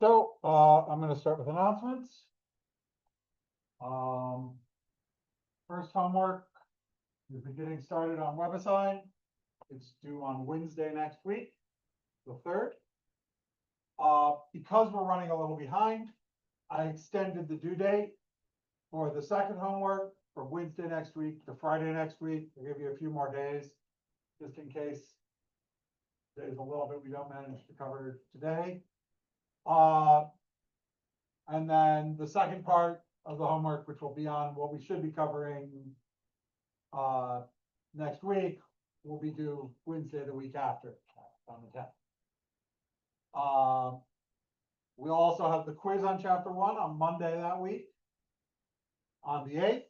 So I'm going to start with announcements. First homework is getting started on WebAssign. It's due on Wednesday next week, the 3rd. Because we're running a little behind, I extended the due date for the second homework from Wednesday next week to Friday next week. I'll give you a few more days, just in case there's a little bit we don't manage to cover today. And then the second part of the homework, which will be on what we should be covering next week, will be due Wednesday the week after, on the 10th. We also have the quiz on chapter 1 on Monday that week, on the 8th.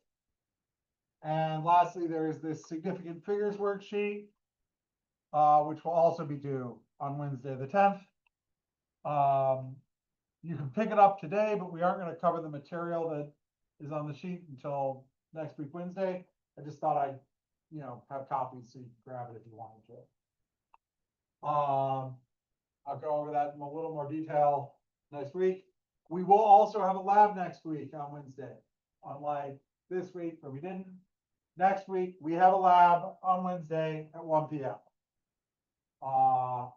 And lastly, there is this significant figures worksheet, which will also be due on Wednesday the 10th. You can pick it up today, but we aren't going to cover the material that is on the sheet until next week, Wednesday. I just thought I'd, have copies so you can grab it if you wanted to. I'll go over that in a little more detail next week. We will also have a lab next week on Wednesday, unlike this week where we didn't. Next week, we have a lab on Wednesday at 1 p.m. I'll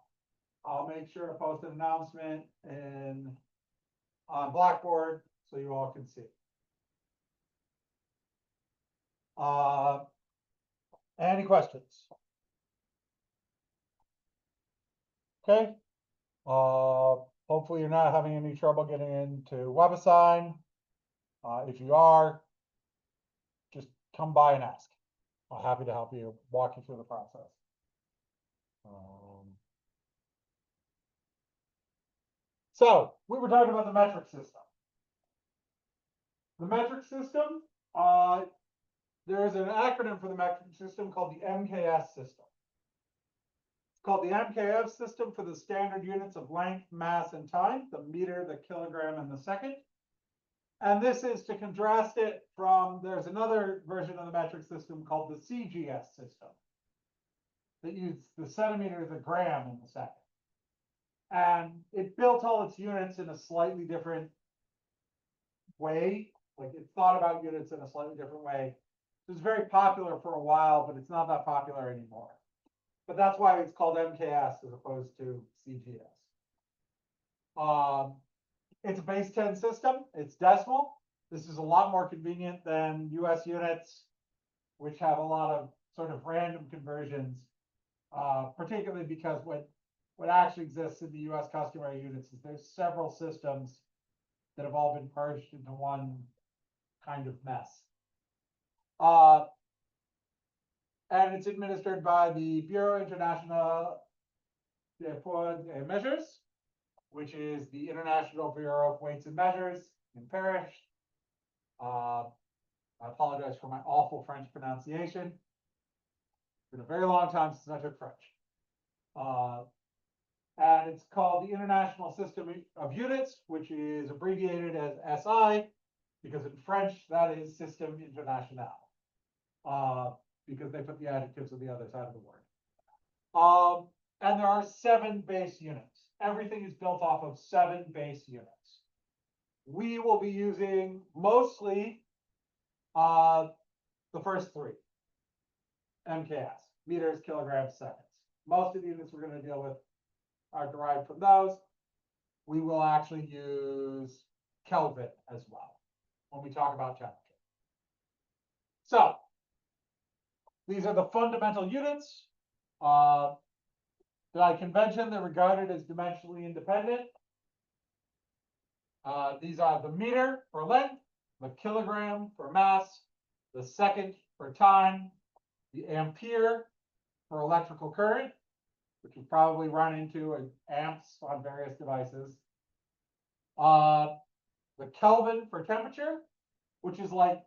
make sure to post an announcement on Blackboard so you all can see. Any questions? Okay. Hopefully you're not having any trouble getting into WebAssign. If you are, just come by and ask. I'm happy to help you, walk you through the process. So we were talking about the metric system. The metric system, there's an acronym for the metric system called the MKS system. It's called the MKS system for the standard units of length, mass, and time, the meter, the kilogram, and the second. And this is to contrast it from, there's another version of the metric system called the CGS system that uses the centimeter, the gram, and the second. And it built all its units in a slightly different way. Like it thought about units in a slightly different way. It was very popular for a while, but it's not that popular anymore. But that's why it's called MKS as opposed to CGS. It's a base 10 system. It's decimal. This is a lot more convenient than US units, which have a lot of sort of random conversions, particularly because what actually exists in the US customary units is there's several systems that have all been merged into one kind of mess. And it's administered by the Bureau International des Poids et Mesures, which is the International Bureau of Weights and Measures in Paris. I apologize for my awful French pronunciation. It's been a very long time since I took French. And it's called the International System of Units, which is abbreviated as SI, because in French, that is System International, because they put the adjectives on the other side of the word. And there are 7 base units. Everything is built off of 7 base units. We will be using mostly the first 3. MKS, meters, kilograms, seconds. Most of the units we're going to deal with are derived from those. We will actually use Kelvin as well when we talk about temperature. So these are the fundamental units. By convention, they're regarded as dimensionally independent. These are the meter for length, the kilogram for mass, the second for time, the ampere for electrical current, which you've probably run into in amps on various devices. The Kelvin for temperature, which is like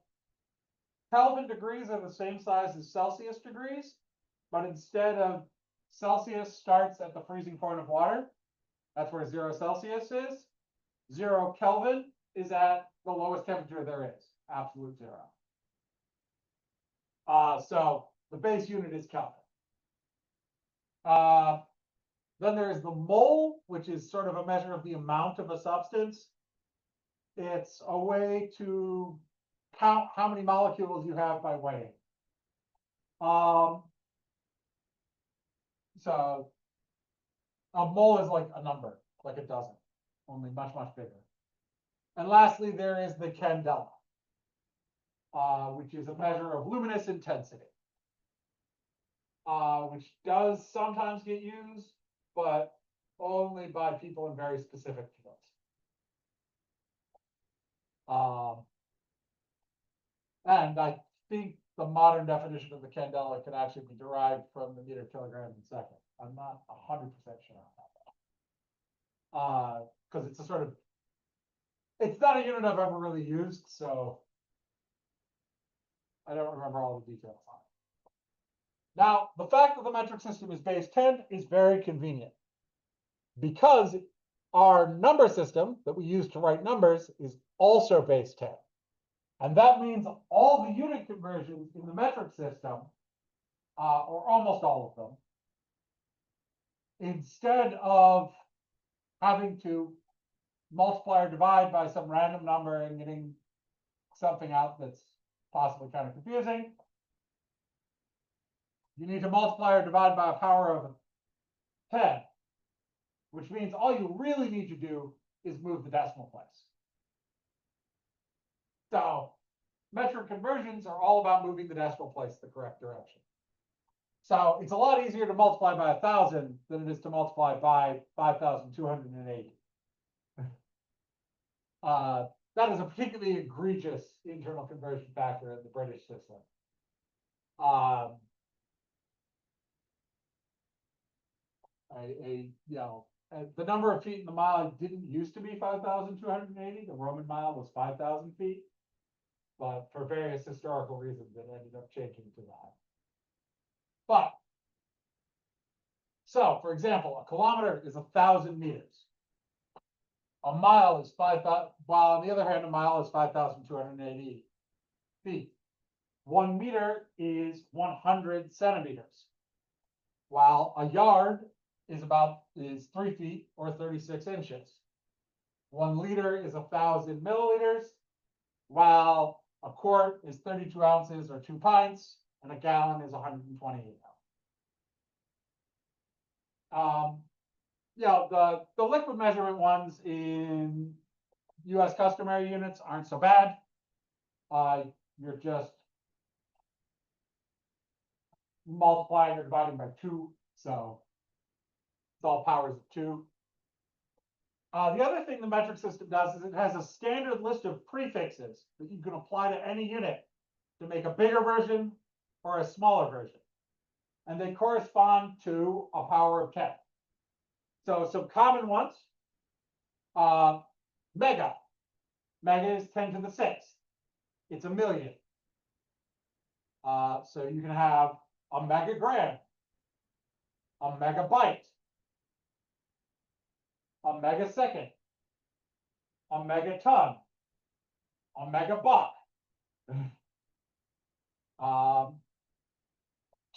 Kelvin degrees are the same size as Celsius degrees, but instead of Celsius starts at the freezing point of water, that's where 0 Celsius is. 0 Kelvin is at the lowest temperature there is, absolute 0. So the base unit is Kelvin. Then there's the mole, which is sort of a measure of the amount of a substance. It's a way to count how many molecules you have by weighing. So a mole is like a number, like a dozen, only much, much bigger. And lastly, there is the candela, which is a measure of luminous intensity, which does sometimes get used, but only by people in very specific fields. And I think the modern definition of the candela can actually be derived from the meter kilogram in second. I'm not 100% sure on that, because it's a sort of, it's not a unit I've ever really used, so I don't remember all the details on it. Now, the fact that the metric system is base 10 is very convenient, because our number system that we use to write numbers is also base 10. And that means all the unit conversions in the metric system, or almost all of them, instead of having to multiply or divide by some random number and getting something out that's possibly kind of confusing, you need to multiply or divide by a power of 10, which means all you really need to do is move the decimal place. So metric conversions are all about moving the decimal place the correct direction. So it's a lot easier to multiply by 1,000 than it is to multiply by 5,280. That is a particularly egregious internal conversion factor in the British system. The number of feet in the mile didn't used to be 5,280. The Roman mile was 5,000 feet, but for various historical reasons, it ended up changing to that. But so, for example, a kilometer is 1,000 meters. A mile is 5,000, while on the other hand, a mile is 5,280 feet. 1 meter is 100 centimeters, while a yard is 3 feet or 36 inches. 1 liter is 1,000 milliliters, while a quart is 32 ounces or 2 pints, and a gallon is 128 ounces. The liquid measurement ones in US customary units aren't so bad. You're just multiplying or dividing by 2, so it's all powers of 2. The other thing the metric system does is it has a standard list of prefixes that you can apply to any unit to make a bigger version or a smaller version. And they correspond to a power of 10. So some common ones, mega. Mega is 10 to the 6th. It's a million. So you can have a megagram, a megabyte, a megasecond, a megaton, a megabuck.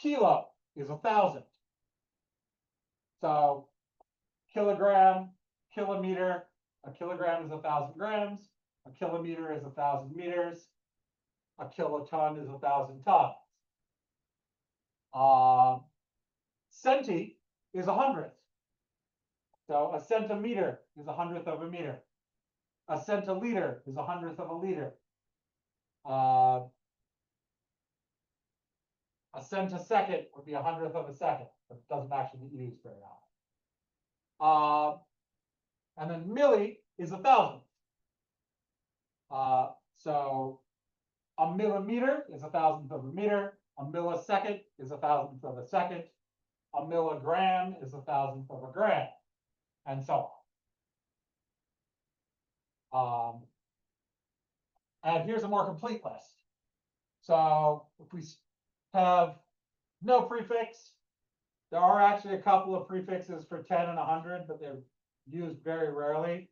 Kilo is 1,000. So kilogram, kilometer, a kilogram is 1,000 grams, a kilometer is 1,000 meters, a kiloton is 1,000 tons. Centi is 100th. So a centimeter is 100th of a meter. A centiliter is 100th of a liter. A centisecond would be 100th of a second, but it doesn't actually get used very often. And then milli is 1,000th. So a millimeter is 1,000th of a meter. A millisecond is 1,000th of a second. A milligram is 1,000th of a gram, and so on. And here's a more complete list. So if we have no prefix, there are actually a couple of prefixes for 10 and 100, but they're used very rarely.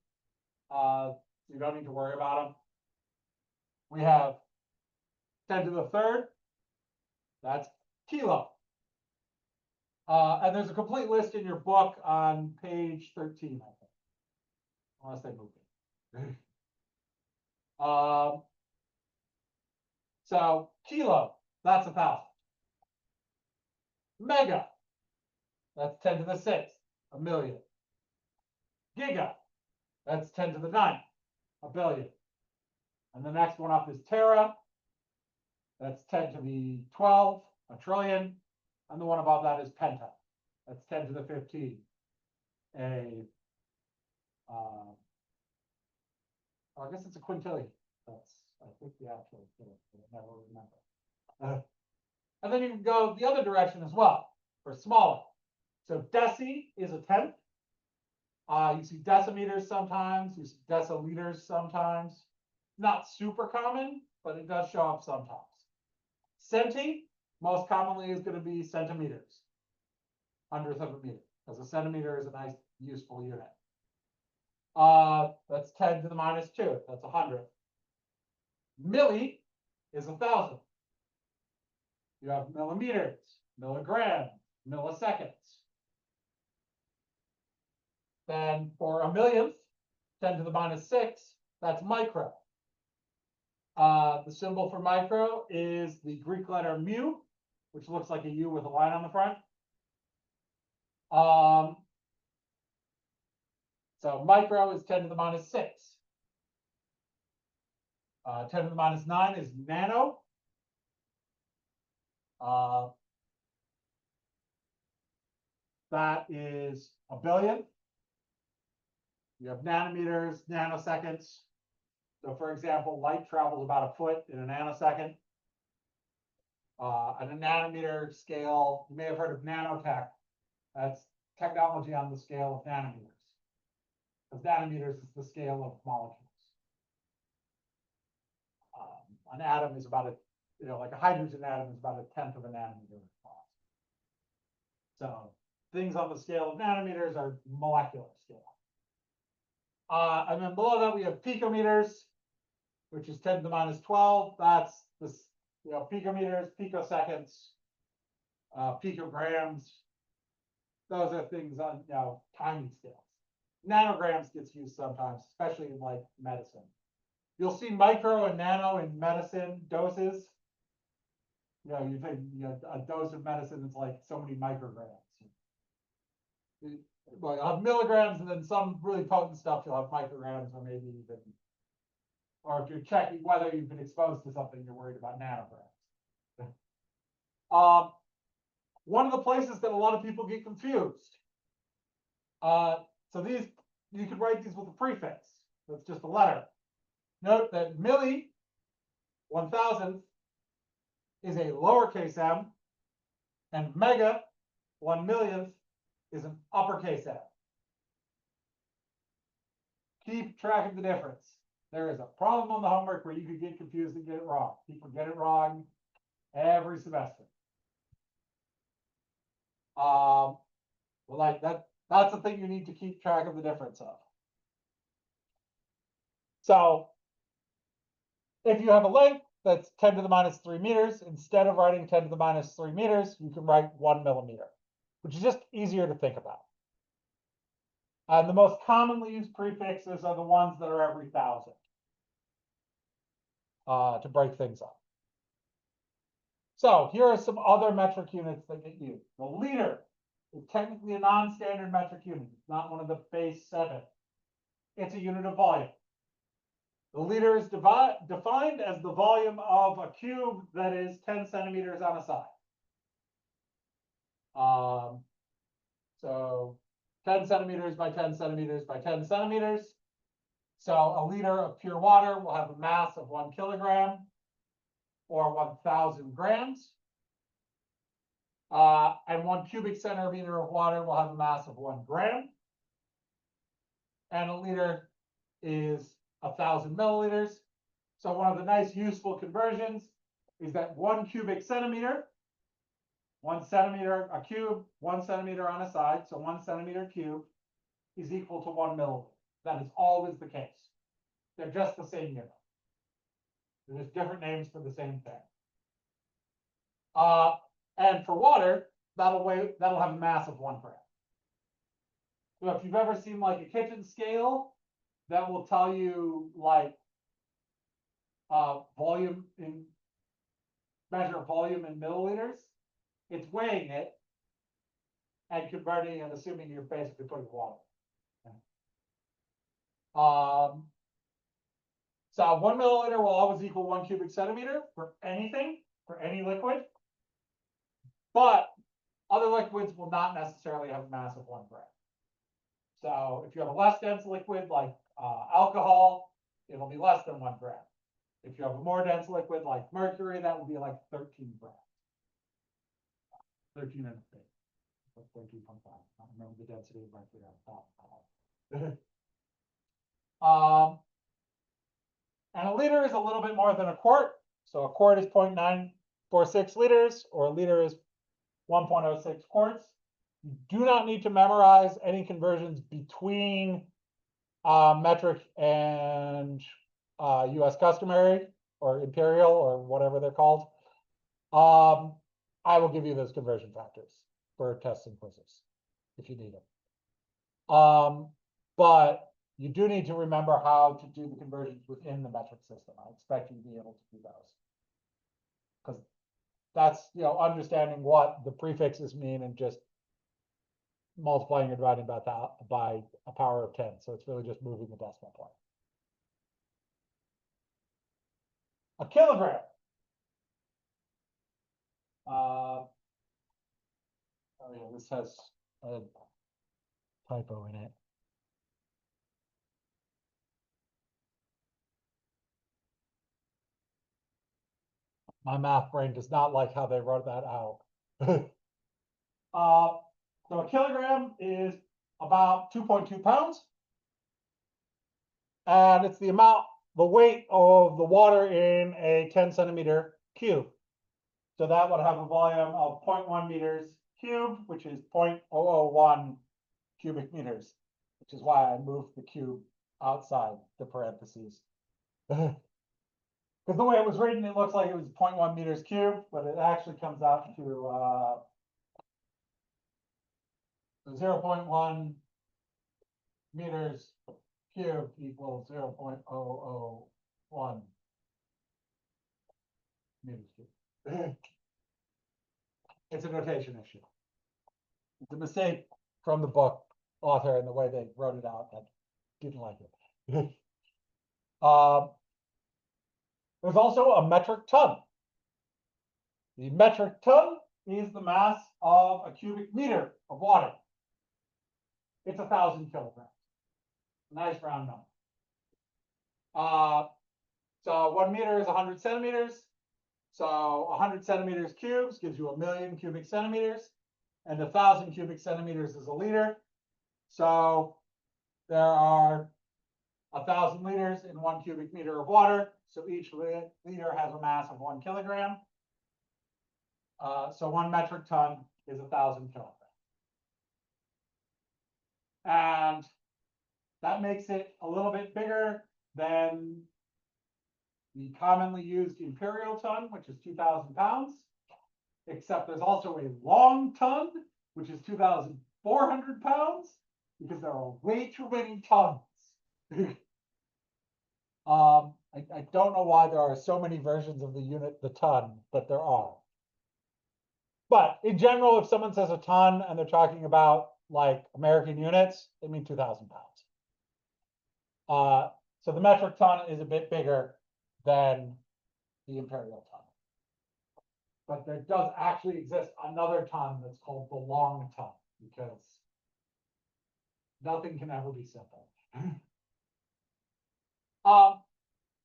So you don't need to worry about them. We have 10 to the 3rd. That's kilo. And there's a complete list in your book on page 13, I think, unless they moved it. So kilo, that's 1,000. Mega, that's 10 to the 6th, a million. Giga, that's 10 to the 9th, a billion. And the next one up is tera, that's 10 to the 12, a trillion. And the one above that is penta, that's 10 to the 15, I guess it's a quintillion. That's, I think, the actual, I never remember. And then you can go the other direction as well, for smaller. So deci is a tenth. You see decimeters sometimes, you see deciliters sometimes. Not super common, but it does show up sometimes. Centi, most commonly, is going to be centimeters, hundredth of a meter, because a centimeter is a nice, useful unit. That's 10 to the minus 2, that's 100. Milli is 1,000. You have millimeters, milligrams, milliseconds. Then for a millionth, 10 to the minus 6, that's micro. The symbol for micro is the Greek letter mu, which looks like a U with a line on the front. So micro is 10 to the minus 6. 10 to the minus 9 is nano. That is a billion. You have nanometers, nanoseconds. So for example, light travels about a foot in a nanosecond. At a nanometer scale, you may have heard of nanotech. That's technology on the scale of nanometers. Because nanometers is the scale of molecules. An atom is about like a hydrogen atom is about 1/10 of a nanometer. So things on the scale of nanometers are molecular scale. And then below that we have picometers, which is 10 to the minus 12. That's this, picometers, picoseconds, picograms. Those are things on tiny scales. Nanograms gets used sometimes, especially in like medicine. You'll see micro and nano in medicine doses. You think a dose of medicine is like so many micrograms. Well, you'll have milligrams, and then some really potent stuff you'll have micrograms, or maybe even, or if you're checking whether you've been exposed to something, you're worried about nanograms. One of the places that a lot of people get confused. So these, you could write these with a prefix. That's just a letter. Note that milli, 1,000th, is a lowercase m, and mega, 1,000,000th, is an uppercase m. Keep track of the difference. There is a problem on the homework where you could get confused and get it wrong. People get it wrong every semester. Like that's the thing you need to keep track of the difference of. So if you have a length that's 10 to the minus 3 meters, instead of writing 10 to the minus 3 meters, you can write 1 millimeter, which is just easier to think about. And the most commonly used prefixes are the ones that are every 1,000 to break things up. So here are some other metric units that get used. The liter is technically a non-standard metric unit. It's not one of the base 7. It's a unit of volume. The liter is defined as the volume of a cube that is 10 centimeters on a side. So 10 centimeters by 10 centimeters by 10 centimeters. So a liter of pure water will have a mass of 1 kilogram or 1,000 grams. And 1 cubic centimeter of water will have a mass of 1 gram. And a liter is 1,000 milliliters. So one of the nice useful conversions is that 1 cubic centimeter, 1 centimeter a cube, 1 centimeter on a side, so 1 centimeter cube is equal to 1 milliliter. That is always the case. They're just the same unit. There's different names for the same thing. And for water, that'll have a mass of 1 gram. So if you've ever seen like a kitchen scale, that will tell you like measure volume in milliliters. It's weighing it and converting and assuming you're basically putting water. So 1 milliliter will always equal 1 cubic centimeter for anything, for any liquid. But other liquids will not necessarily have a mass of 1 gram. So if you have a less dense liquid like alcohol, it'll be less than 1 gram. If you have a more dense liquid like mercury, that will be like 13 grams. 13 and a bit. 13.5. I don't remember the density of mercury on top. And a liter is a little bit more than a quart. So a quart is 0.946 liters, or a liter is 1.06 quarts. You do not need to memorize any conversions between metric and US customary or imperial or whatever they're called. I will give you those conversion factors for tests and quizzes if you need them. But you do need to remember how to do the conversions within the metric system. I expect you to be able to do those. Because that's, understanding what the prefixes mean and just multiplying or dividing by a power of 10. So it's really just moving the decimal point. A kilogram. Oh yeah, this has a typo in it. My math brain does not like how they wrote that out. So a kilogram is about 2.2 pounds. And it's the weight of the water in a 10 centimeter cube. So that would have a volume of 0.1 meters cubed, which is 0.001 cubic meters, which is why I moved the cube outside the parentheses. Because the way it was written, it looks like it was 0.1 meters cubed, but it actually comes out to 0.1 meters cubed equals 0.001 meters cubed. It's a notation issue. It's a mistake from the book author and the way they wrote it out. I didn't like it. There's also a metric ton. The metric ton is the mass of a cubic meter of water. It's 1,000 kilograms. Nice round number. So 1 meter is 100 centimeters. So 100 centimeters cubes gives you 1,000,000 cubic centimeters. And 1,000 cubic centimeters is a liter. So there are 1,000 liters in 1 cubic meter of water. So each liter has a mass of 1 kilogram. So 1 metric ton is 1,000 kilograms. And that makes it a little bit bigger than the commonly used imperial ton, which is 2,000 pounds. Except there's also a long ton, which is 2,400 pounds, because there are way too many tons. I don't know why there are so many versions of the unit, the ton, but there are. But in general, if someone says a ton and they're talking about like American units, they mean 2,000 pounds. So the metric ton is a bit bigger than the imperial ton. But there does actually exist another ton that's called the long ton, because nothing can ever be simple.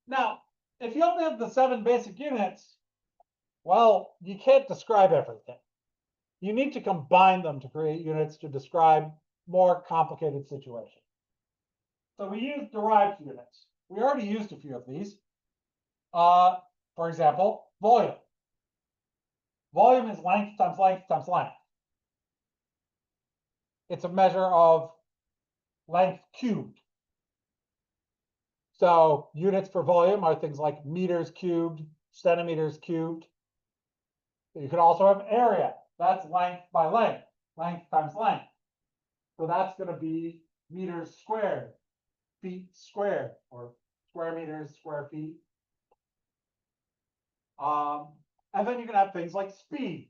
Now, if you only have the 7 basic units, well, you can't describe everything. You need to combine them to create units to describe more complicated situations. So we use derived units. We already used a few of these. For example, volume. Volume is length times length times length. It's a measure of length cubed. So units for volume are things like meters cubed, centimeters cubed. You can also have area. That's length by length, length times length. So that's going to be meters squared, feet squared, or square meters, square feet. And then you can have things like speed.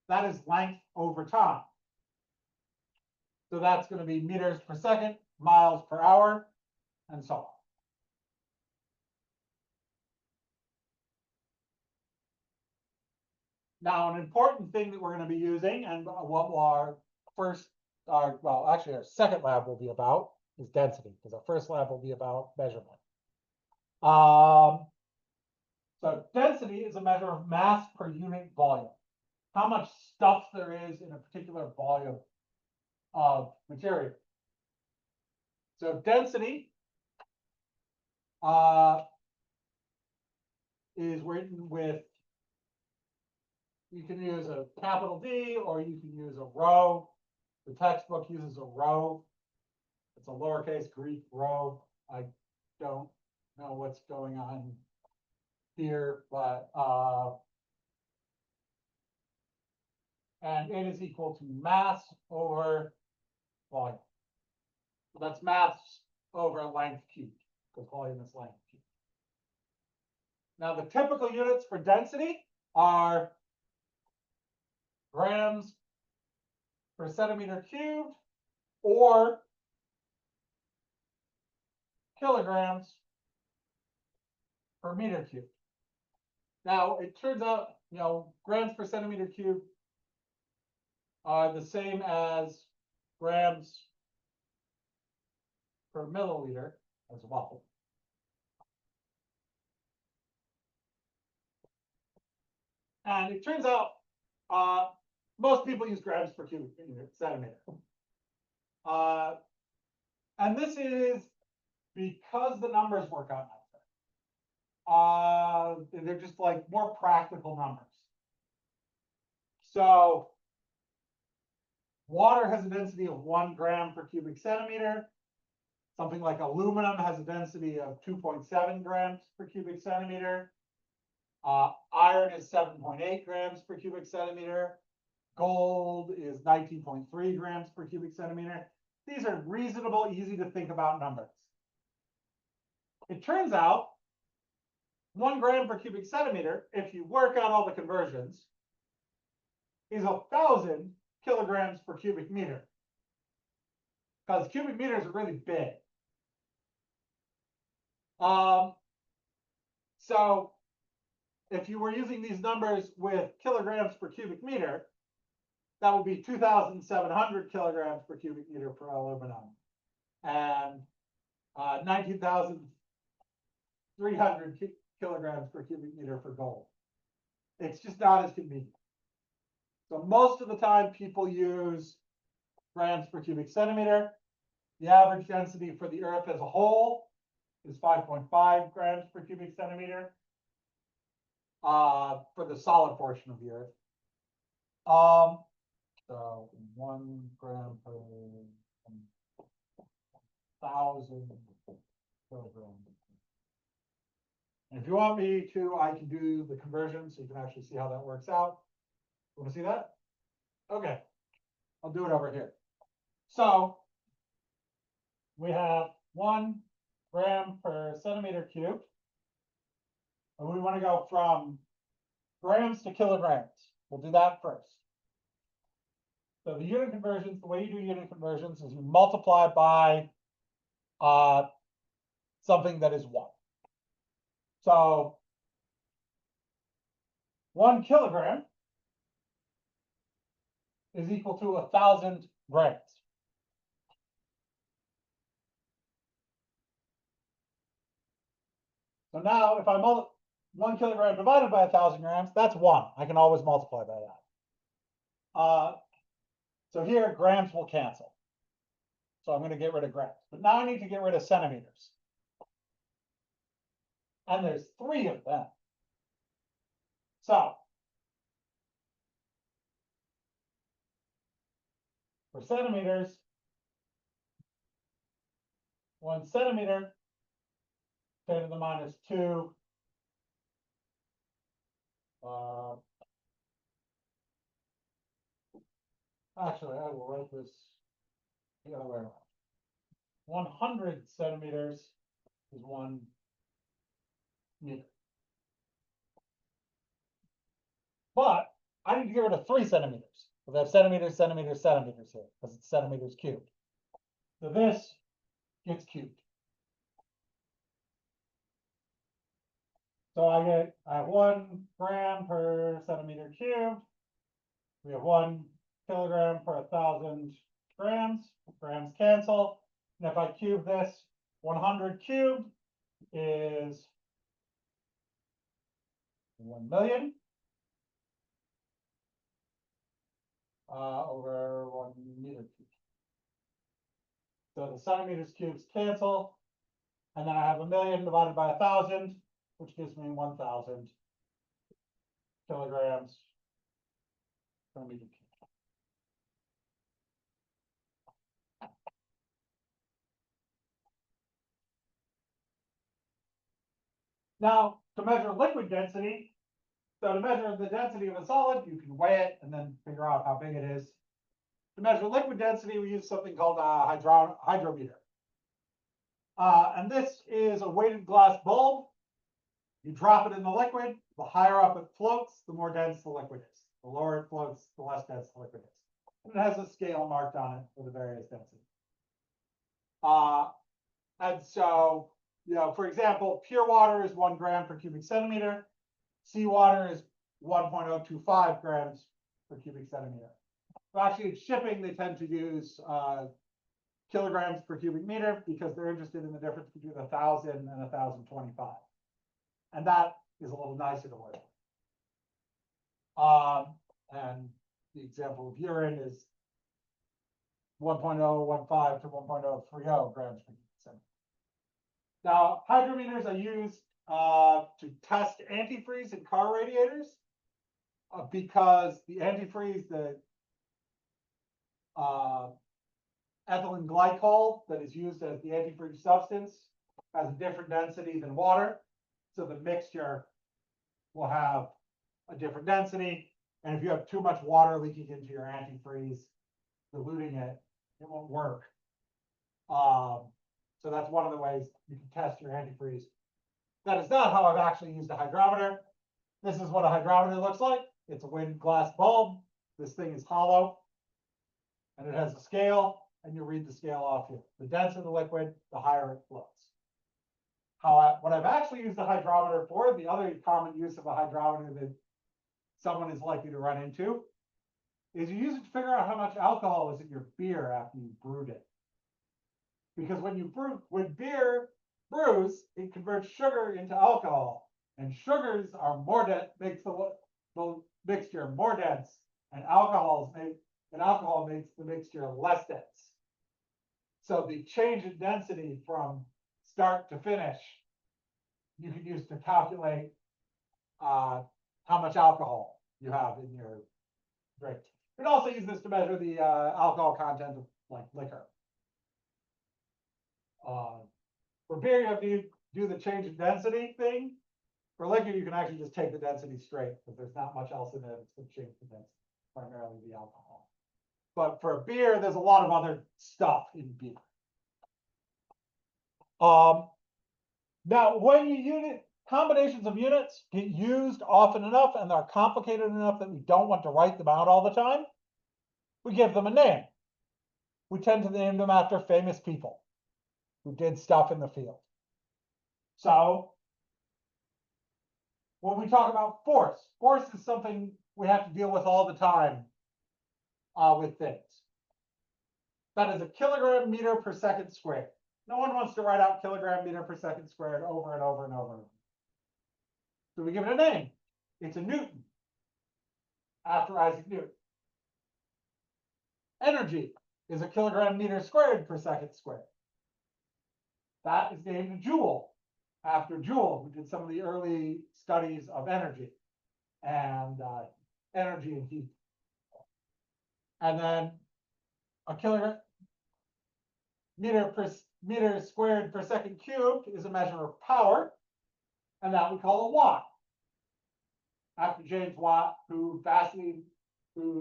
That is length over time. So that's going to be meters per second, miles per hour, and so on. Now, an important thing that we're going to be using, and what our second lab will be about, is density, because our first lab will be about measurement. So density is a measure of mass per unit volume. How much stuff there is in a particular volume of material. So density is written with, you can use a capital D or you can use a rho. The textbook uses a rho. It's a lowercase Greek rho. I don't know what's going on here, but and it is equal to mass over volume. So that's mass over length cubed, because volume is length cubed. Now the typical units for density are grams per centimeter cubed or kilograms per meter cubed. Now it turns out, grams per centimeter cubed are the same as grams per milliliter as well. And it turns out most people use grams per cubic centimeter. And this is because the numbers work out nicer. They're just like more practical numbers. So water has a density of 1 gram per cubic centimeter. Something like aluminum has a density of 2.7 grams per cubic centimeter. Iron is 7.8 grams per cubic centimeter. Gold is 19.3 grams per cubic centimeter. These are reasonable, easy to think about numbers. It turns out 1 gram per cubic centimeter, if you work out all the conversions, is 1,000 kilograms per cubic meter. Because cubic meters are really big. So if you were using these numbers with kilograms per cubic meter, that would be 2,700 kilograms per cubic meter for aluminum and 19,300 kilograms per cubic meter for gold. It's just not as convenient. So most of the time people use grams per cubic centimeter. The average density for the Earth as a whole is 5.5 grams per cubic centimeter for the solid portion of the Earth. So 1 gram per 1,000 kilograms. And if you want me to, I can do the conversion so you can actually see how that works out. You want to see that? Okay, I'll do it over here. So we have 1 gram per centimeter cubed. And we want to go from grams to kilograms. We'll do that first. So the unit conversions, the way you do unit conversions is you multiply by something that is 1. So 1 kilogram is equal to 1,000 grams. So now if I 1 kilogram divided by 1,000 grams, that's 1. I can always multiply by that. So here grams will cancel. So I'm going to get rid of grams. But now I need to get rid of centimeters. And there's 3 of them. So for centimeters, 1 centimeter, 10 to the minus 2, Actually, I will write this the other way around. 100 centimeters is 1 meter. But I need to get rid of 3 centimeters. Because I have centimeters, centimeters, centimeters here, because it's centimeters cubed. So this gets cubed. So I have 1 gram per centimeter cubed. We have 1 kilogram per 1,000 grams. Grams cancel. And if I cube this, 100 cubed is 1 million over 1 meter cubed. So the centimeters cubes cancel. And then I have 1 million divided by 1,000, which gives me 1,000 kilograms per meter cubed. Now, to measure liquid density, so to measure the density of a solid, you can weigh it and then figure out how big it is. To measure liquid density, we use something called a hydrometer. And this is a weighted glass bulb. You drop it in the liquid, the higher up it floats, the more dense the liquid is. The lower it floats, the less dense the liquid is. And it has a scale marked on it for the various densities. And so, for example, pure water is 1 gram per cubic centimeter. Seawater is 1.025 grams per cubic centimeter. So actually, in shipping, they tend to use kilograms per cubic meter because they're interested in the difference between 1,000 and 1,025. And that is a little nicer to work with. And the example of urine is 1.015 to 1.030 grams per cubic centimeter. Now, hydrometers are used to test antifreeze in car radiators because the antifreeze, the ethylene glycol that is used as the antifreeze substance, has a different density than water. So the mixture will have a different density. And if you have too much water leaking into your antifreeze, diluting it, it won't work. So that's one of the ways you can test your antifreeze. That is not how I've actually used a hydrometer. This is what a hydrometer looks like. It's a weighted glass bulb. This thing is hollow. And it has a scale, and you read the scale off here. The denser the liquid, the higher it floats. What I've actually used a hydrometer for, the other common use of a hydrometer that someone is likely to run into, is you use it to figure out how much alcohol is in your beer after you brewed it. Because when beer brews, it converts sugar into alcohol, and sugars are more dense, makes the mixture more dense, and alcohol makes the mixture less dense. So the change in density from start to finish, you can use to calculate how much alcohol you have in your drink. You can also use this to measure the alcohol content of like liquor. For beer, you have to do the change in density thing. For liquor, you can actually just take the density straight because there's not much else in it. It's going to change the density, primarily the alcohol. But for beer, there's a lot of other stuff in beer. Now, when combinations of units get used often enough and they're complicated enough that we don't want to write them out all the time, we give them a name. We tend to name them after famous people who did stuff in the field. So when we talk about force is something we have to deal with all the time with things. That is a kilogram meter per second squared. No one wants to write out kilogram meter per second squared over and over and over. So we give it a name. It's a Newton, after Isaac Newton. Energy is a kilogram meter squared per second squared. That is named a joule, after Joule, who did some of the early studies of energy and heat. And then a kilogram meter squared per second cubed is a measure of power, and that we call a watt, after James Watt, who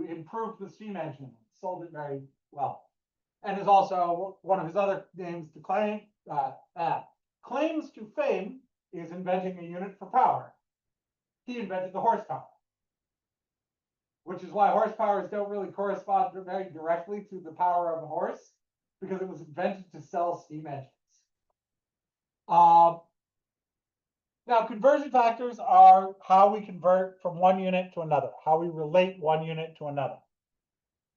improved the steam engine, sold it very well. And is also one of his other names to claims to fame is inventing a unit for power. He invented the horsepower, which is why horsepowers don't really correspond very directly to the power of a horse, because it was invented to sell steam engines. Now, conversion factors are how we convert from one unit to another, how we relate one unit to another.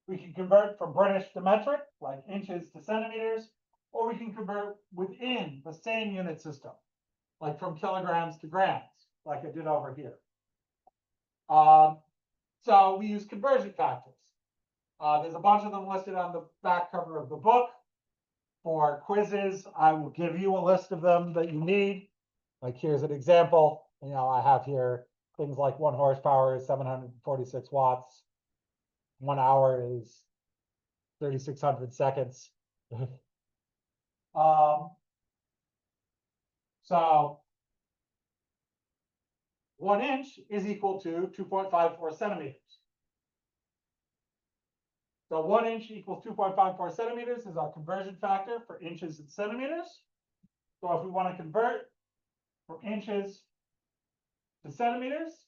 We can convert from British to metric, like inches to centimeters, or we can convert within the same unit system, like from kilograms to grams, like I did over here. So we use conversion factors. There's a bunch of them listed on the back cover of the book. For quizzes, I will give you a list of them that you need. Like here's an example. I have here things like 1 horsepower is 746 watts. 1 hour is 3,600 seconds. So 1 inch is equal to 2.54 centimeters. So 1 inch equals 2.54 centimeters is our conversion factor for inches and centimeters. So if we want to convert from inches to centimeters,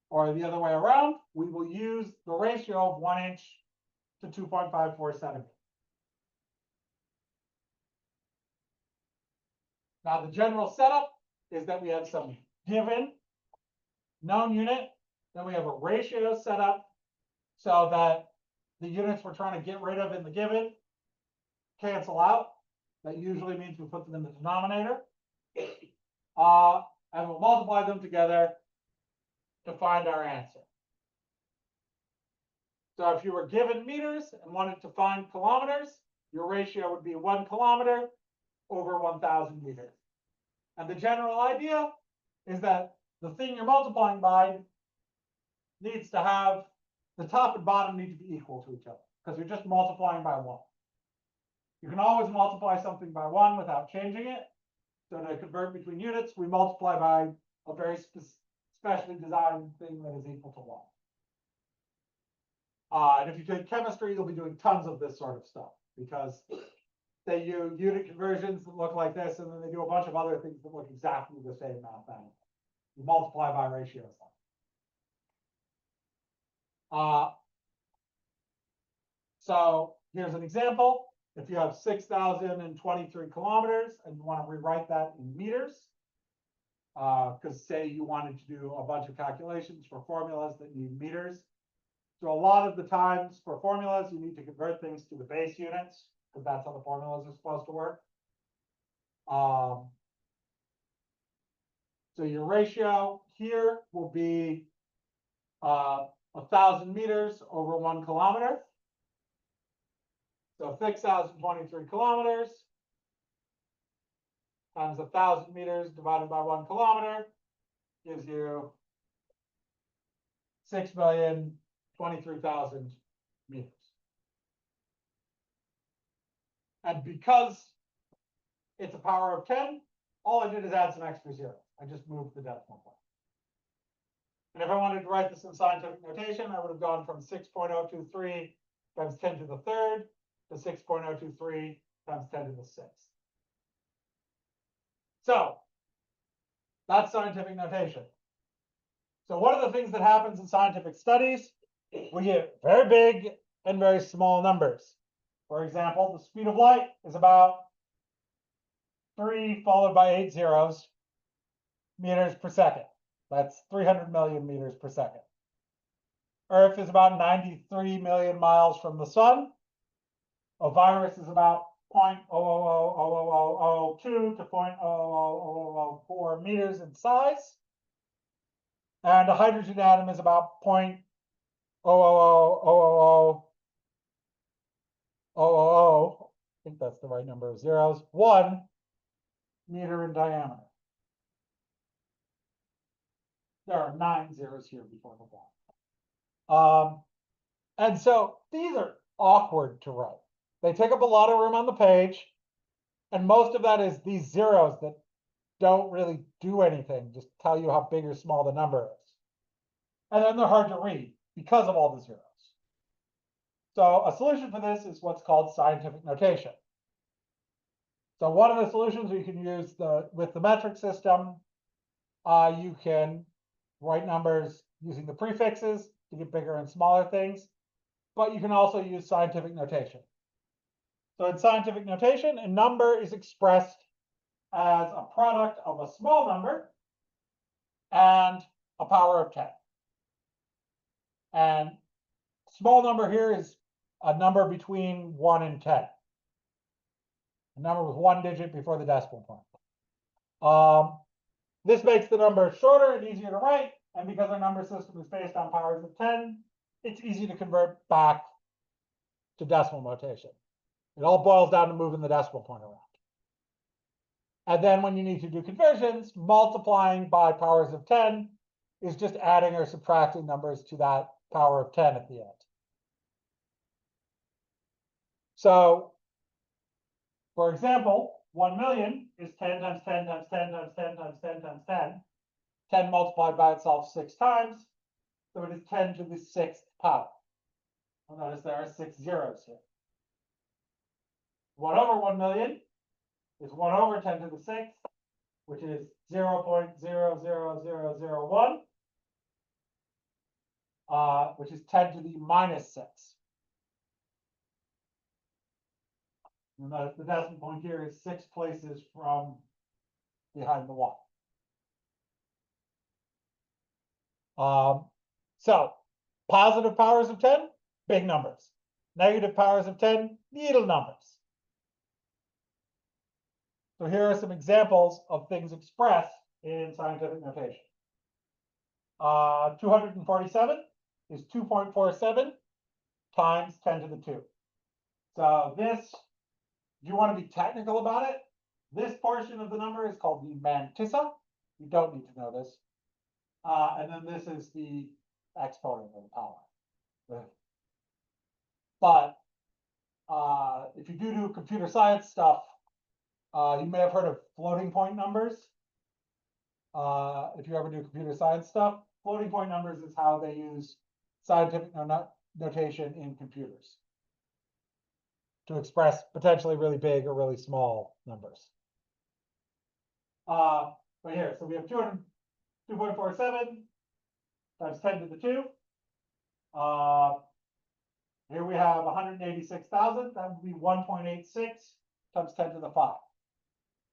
or the other way around, we will use the ratio of 1 inch to 2.54 centimeters. Now, the general setup is that we have some given known unit, then we have a ratio set up so that the units we're trying to get rid of in the given cancel out. That usually means we put them in the denominator. And we'll multiply them together to find our answer. So if you were given meters and wanted to find kilometers, your ratio would be 1 kilometer over 1,000 meters. And the general idea is that the thing you're multiplying by needs to have, the top and bottom need to be equal to each other, because you're just multiplying by 1. You can always multiply something by 1 without changing it. So to convert between units, we multiply by a very specially designed thing that is equal to 1. And if you take chemistry, you'll be doing tons of this sort of stuff, because they use unit conversions that look like this, and then they do a bunch of other things that look exactly the same mathematically. You multiply by ratios. So here's an example. If you have 6,023 kilometers and you want to rewrite that in meters, because say you wanted to do a bunch of calculations for formulas that need meters. So a lot of the times for formulas, you need to convert things to the base units, because that's how the formulas are supposed to work. So your ratio here will be 1,000 meters over 1 kilometer. So 6,023 kilometers times 1,000 meters divided by 1 kilometer gives you 6,023,000 meters. And because it's a power of 10, all I did is add some extra zeros. I just moved the decimal point. And if I wanted to write this in scientific notation, I would have gone from 6.023 times 10 to the third to 6.023 times 10 to the sixth. So that's scientific notation. So one of the things that happens in scientific studies, we get very big and very small numbers. For example, the speed of light is about 3 followed by 8 zeros meters per second. That's 300 million meters per second. Earth is about 93 million miles from the sun. A virus is about 0.00002 to 0.00004 meters in size. And a hydrogen atom is about 0.0000000, I think that's the right number of zeros, 1 meter in diameter. There are 9 zeros here before the 1. And so these are awkward to write. They take up a lot of room on the page. And most of that is these zeros that don't really do anything, just tell you how big or small the number is. And then they're hard to read because of all the zeros. So a solution for this is what's called scientific notation. So one of the solutions you can use with the metric system, you can write numbers using the prefixes to get bigger and smaller things, but you can also use scientific notation. So in scientific notation, a number is expressed as a product of a small number and a power of 10. And small number here is a number between 1 and 10. A number with one digit before the decimal point. This makes the number shorter and easier to write, and because our number system is based on powers of 10, it's easy to convert back to decimal notation. It all boils down to moving the decimal point around. And then when you need to do conversions, multiplying by powers of 10 is just adding or subtracting numbers to that power of 10 at the end. So, for example, 1 million is 10 times 10 times 10 times 10 times 10 times 10. 10 multiplied by itself 6 times, so it is 10 to the 6th power. Well, notice there are 6 zeros here. 1 over 1 million is 1 over 10 to the 6th, which is 0.00001, which is 10 to the minus 6. And notice the decimal point here is 6 places from behind the 1. So positive powers of 10, big numbers. Negative powers of 10, little numbers. So here are some examples of things expressed in scientific notation. 247 is 2.47 times 10 to the 2. So this, if you want to be technical about it, this portion of the number is called the mantissa. You don't need to know this. And then this is the exponent of the power. But if you do computer science stuff, you may have heard of floating point numbers. If you ever do computer science stuff, floating point numbers is how they use scientific notation in computers to express potentially really big or really small numbers. But here, so we have 2.47 times 10 to the 2. Here we have 186,000. That would be 1.86 times 10 to the 5.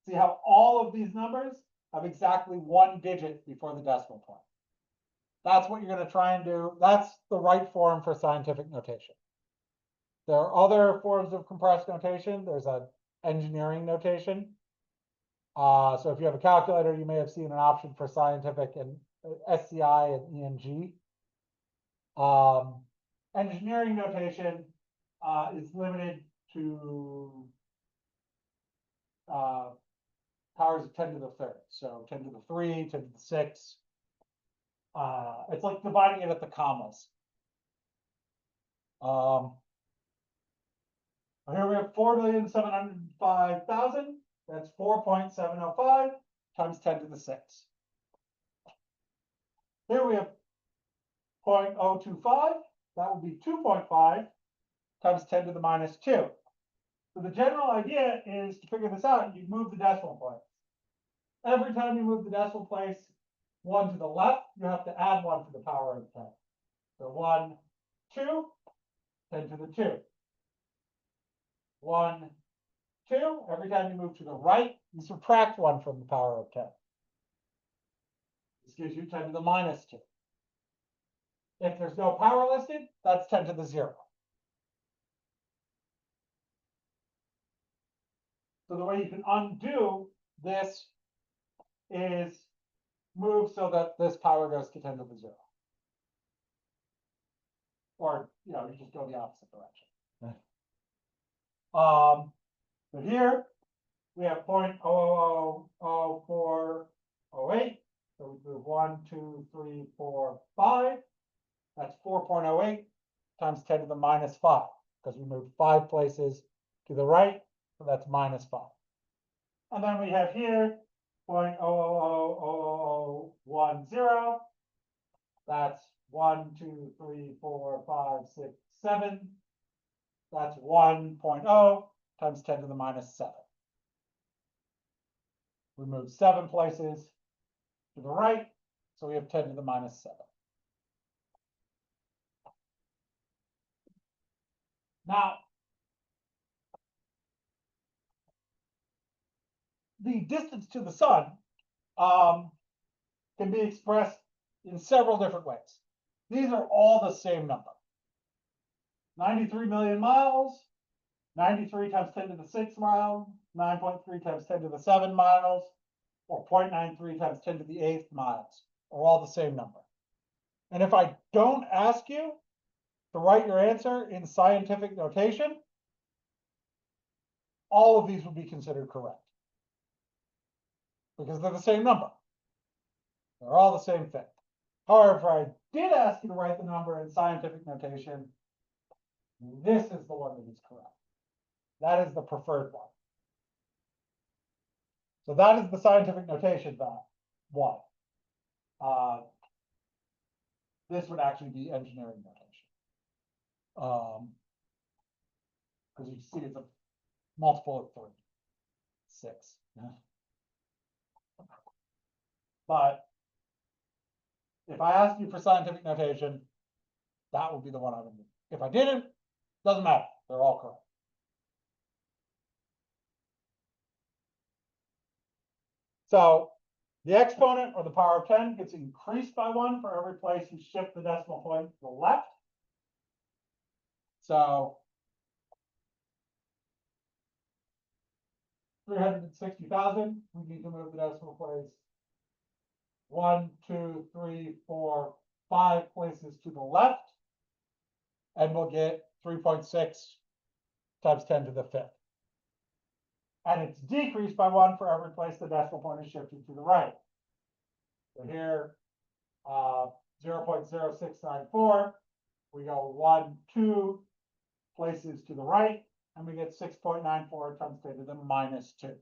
See how all of these numbers have exactly one digit before the decimal point. That's what you're going to try and do. That's the right form for scientific notation. There are other forms of compressed notation. There's an engineering notation. So if you have a calculator, you may have seen an option for scientific and SCI and ENG. Engineering notation is limited to powers of 10 to the 3rd. So 10 to the 3, 10 to the 6. It's like dividing it at the commas. Here we have 4,705,000. That's 4.705 times 10 to the 6. Here we have 0.025. That would be 2.5 times 10 to the minus 2. So the general idea is to figure this out, you move the decimal point. Every time you move the decimal place 1 to the left, you have to add 1 to the power of 10. So 1, 2, 10 to the 2. 1, 2. Every time you move to the right, you subtract 1 from the power of 10. This gives you 10 to the minus 2. If there's no power listed, that's 10 to the 0. So the way you can undo this is move so that this power goes to 10 to the 0. Or, you just go the opposite direction. So here we have 0.0000408. So we move 1, 2, 3, 4, 5. That's 4.08 times 10 to the minus 5, because we moved 5 places to the right, so that's minus 5. And then we have here 0.0000010. That's 1, 2, 3, 4, 5, 6, 7 That's 1.0 times 10 to the minus 7. We move 7 places to the right, so we have 10 to the minus 7. Now, the distance to the sun can be expressed in several different ways. These are all the same number. 93 million miles, 93 times 10 to the 6 miles, 9.3 times 10 to the 7 miles, or 0.93 times 10 to the 8th miles, are all the same number. And if I don't ask you to write your answer in scientific notation, all of these would be considered correct, because they're the same number. They're all the same thing. However, if I did ask you to write the number in scientific notation, this is the one that is correct. That is the preferred one. So that is the scientific notation one. This would actually be engineering notation. Because you see it's a multiple of 3, 6. But if I asked you for scientific notation, that would be the one I would use. If I didn't, doesn't matter. They're all correct. So the exponent, or the power of 10, gets increased by 1 for every place you shift the decimal point to the left. So 360,000, we need to move the decimal place 1, 2, 3, 4, 5 places to the left, and we'll get 3.6 times 10 to the 5th. And it's decreased by 1 for every place the decimal point is shifted to the right. So here, 0.0694, we go 1, 2 places to the right, and we get 6.94 times 10 to the minus 2.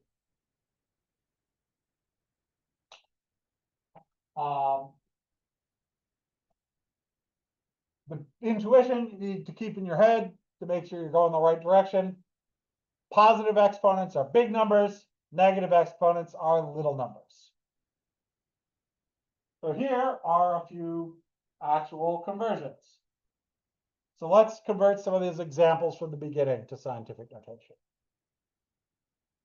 The intuition you need to keep in your head to make sure you're going the right direction. Positive exponents are big numbers, negative exponents are little numbers. So here are a few actual conversions. So let's convert some of these examples from the beginning to scientific notation.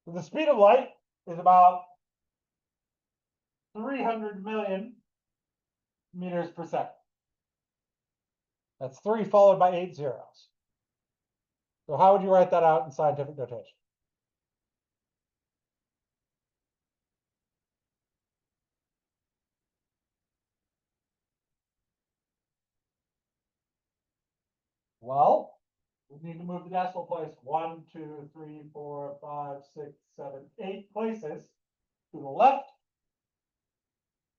So the speed of light is about 300 million meters per second. That's 3 followed by 8 zeros. So how would you write that out in scientific notation? Well, we need to move the decimal place 1, 2, 3, 4, 5, 6, 7, 8 places to the left.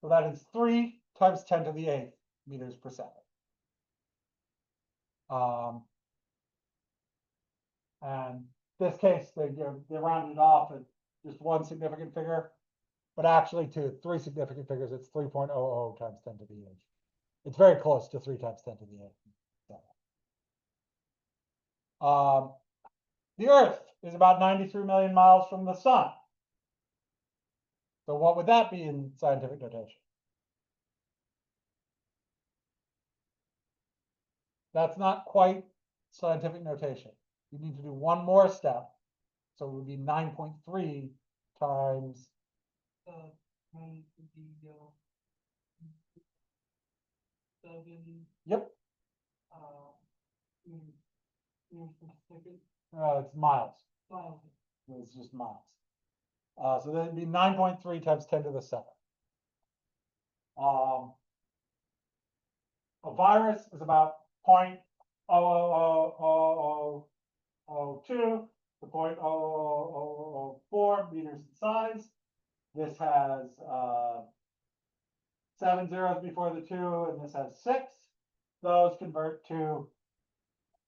So that is 3 times 10 to the 8th meters per second. And this case, they rounded off at just 1 significant figure, but actually to 3 significant figures, it's 3.00 times 10 to the 8th. It's very close to 3 times 10 to the 8th. The Earth is about 93 million miles from the sun. So what would that be in scientific notation? That's not quite scientific notation. You need to do one more step. So it would be 9.3 times. Yep. It's miles. It's just miles. So that'd be 9.3 times 10 to the 7. A virus is about 0.0000002 to 0.00004 meters in size. This has 7 zeros before the 2, and this has 6. Those convert to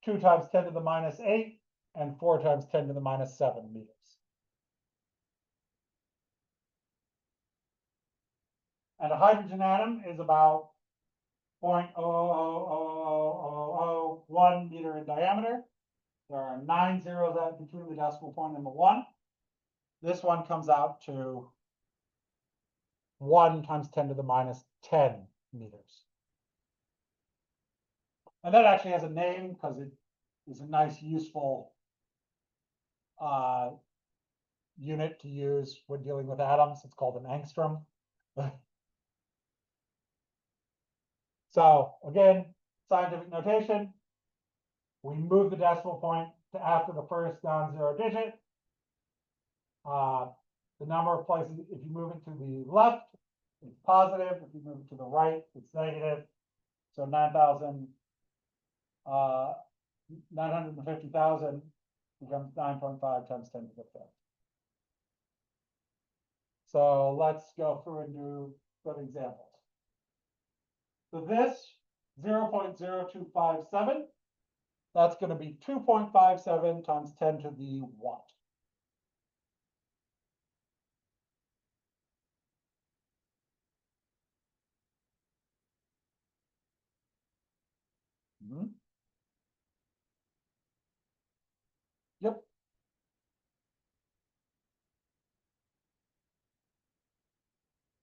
2 times 10 to the minus 8 and 4 times 10 to the minus 7 meters. And a hydrogen atom is about 0.00001 meter in diameter. there are 9 zeros out between the decimal point and the 1. This one comes out to 1 times 10 to the minus 10 meters. And that actually has a name because it is a nice, useful unit to use when dealing with atoms. It's called an angstrom. So again, scientific notation, we move the decimal point to after the first non-zero digit. The number of places, if you move it to the left, it's positive. If you move it to the right, it's negative. So 950,000 becomes 9.5 times 10 to the 5th. So let's go through and do some examples. So this 0.0257, that's going to be 2.57 times 10 to the what? Yep.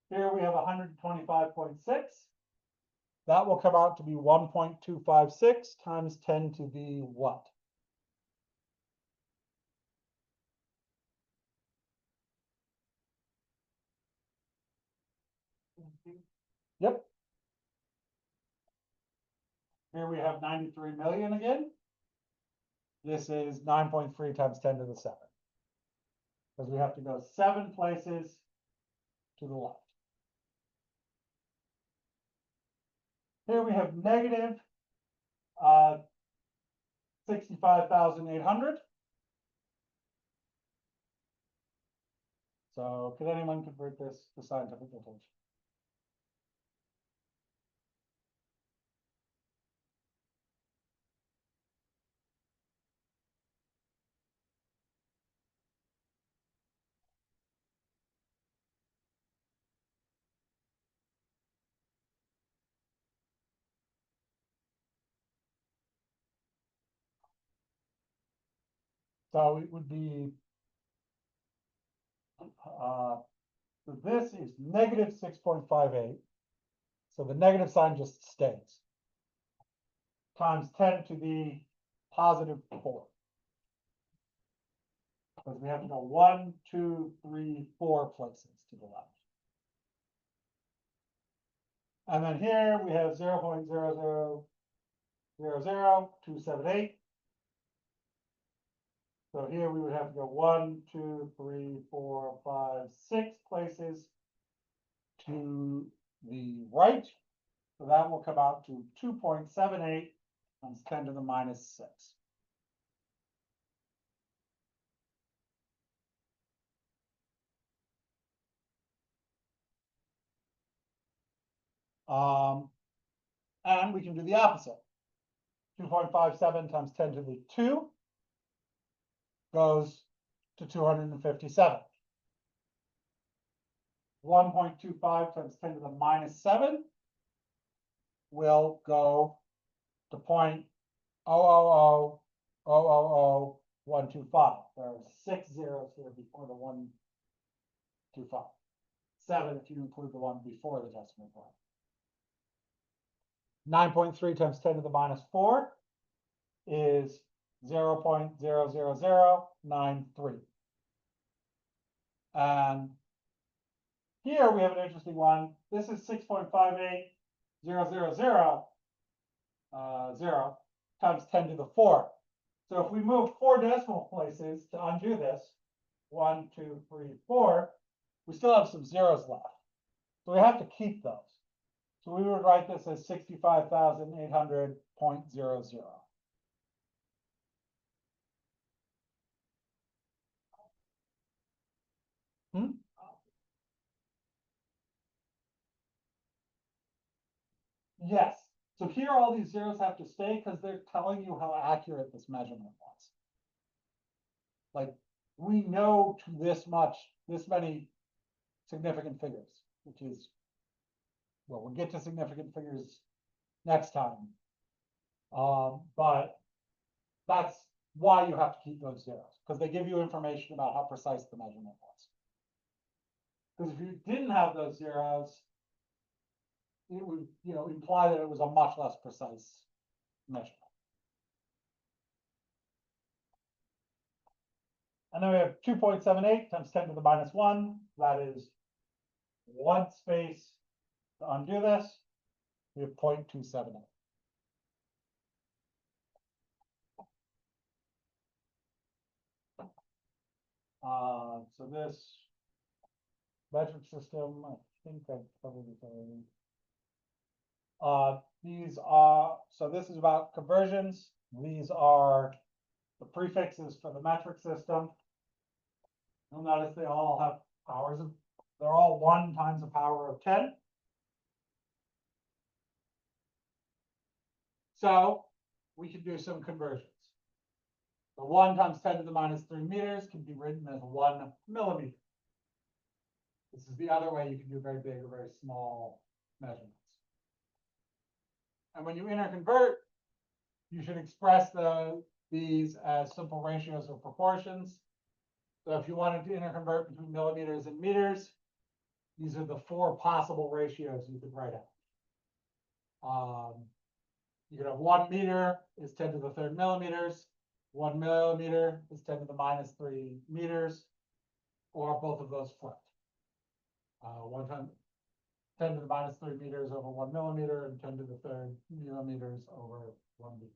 Here we have 125.6. That will come out to be 1.256 times 10 to the what? Yep. Here we have 93 million again. This is 9.3 times 10 to the 7. Because we have to go 7 places to the left. Here we have negative 65,800. So could anyone convert this to scientific notation? So it would be, so this is negative 6.58. So the negative sign just stays. Times 10 to the positive 4. Because we have to go 1, 2, 3, 4 places to the left. And then here we have 0.0000278. So here we would have to go 1, 2, 3, 4, 5, 6 places to the right. So that will come out to 2.78 times 10 to the minus 6. And we can do the opposite. 2.57 times 10 to the 2 goes to 257. 1.25 times 10 to the minus 7 will go to 0.000000125. There are 6 zeros here before the 125. 7 if you include the one before the decimal point. 9.3 times 10 to the minus 4 is 0.00093. And here we have an interesting one. This is 6.58000 times 10 to the 4. So if we move 4 decimal places to undo this, 1, 2, 3, 4, we still have some zeros left. So we have to keep those. So we would write this as 65,800.00. Yes. So here all these zeros have to stay because they're telling you how accurate this measurement was. Like we know to this much, this many significant figures, which is, well, we'll get to significant figures next time. But that's why you have to keep those zeros, because they give you information about how precise the measurement was. Because if you didn't have those zeros, it would, imply that it was a much less precise measurement. And then we have 2.78 times 10 to the minus 1. That is one space to undo this. We have 0.278. So this metric system, I think I've covered this already. So this is about conversions. These are the prefixes for the metric system. You'll notice they all have powers of, they're all 1 times the power of 10. So we can do some conversions. The 1 times 10 to the minus 3 meters can be written as 1 millimeter. This is the other way you can do very big or very small measurements. And when you interconvert, you should express these as simple ratios or proportions. So if you wanted to interconvert between millimeters and meters, these are the 4 possible ratios you could write out. You could have 1 meter is 10 to the 3rd millimeters, 1 millimeter is 10 to the minus 3 meters, or both of those flipped. 1 times 10 to the minus 3 meters over 1 millimeter and 10 to the 3rd millimeters over 1 meter.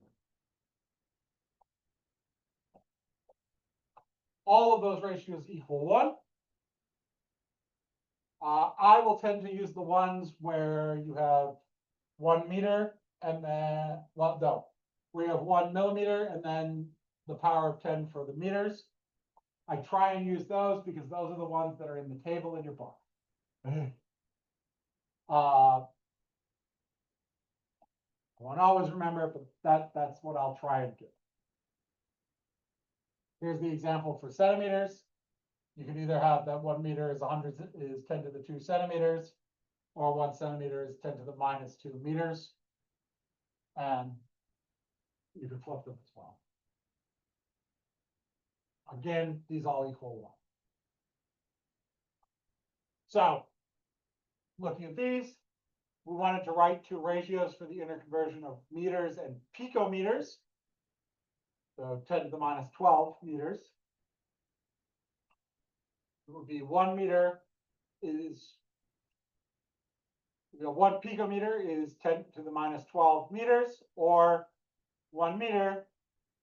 All of those ratios equal 1. I will tend to use the ones where you have 1 meter and then, well, no, we have 1 millimeter and then the power of 10 for the meters. I try and use those because those are the ones that are in the table in your book. I won't always remember, but that's what I'll try and do. Here's the example for centimeters. You can either have that 1 meter is 10 to the 2 centimeters, or 1 centimeter is 10 to the minus 2 meters. And you can flip them as well. Again, these all equal 1. So looking at these, we wanted to write 2 ratios for the interconversion of meters and picometers. So 10 to the minus 12 meters. It would be 1 meter is, 1 picometer is 10 to the minus 12 meters, or 1 meter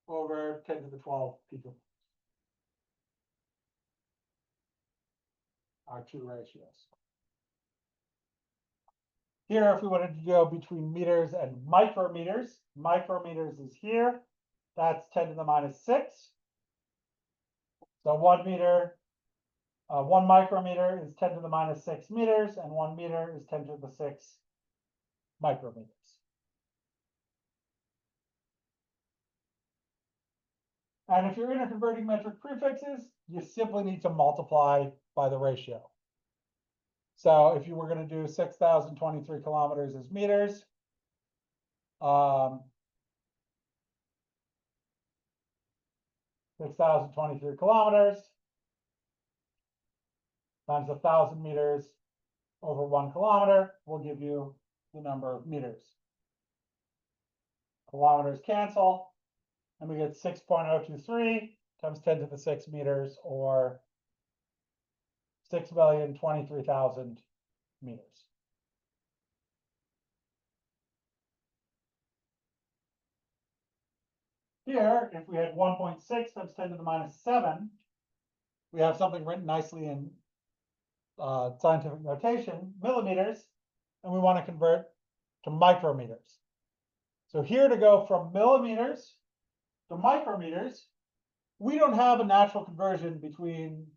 over 10 to the 12 picometers. Our 2 ratios. Here, if we wanted to go between meters and micrometers, micrometers is here. That's 10 to the minus 6. So 1 meter, 1 micrometer is 10 to the minus 6 meters, and 1 meter is 10 to the 6 micrometers. And if you're interconverting metric prefixes, you simply need to multiply by the ratio. So if you were going to do 6,023 kilometers as meters, 6,023 kilometers times 1,000 meters over 1 kilometer will give you the number of meters. Kilometers cancel, and we get 6.023 times 10 to the 6 meters, or 6,023,000 meters. Here, if we had 1.6 times 10 to the minus 7, we have something written nicely in scientific notation, millimeters, and we want to convert to micrometers. So here, to go from millimeters to micrometers, we don't have a natural conversion between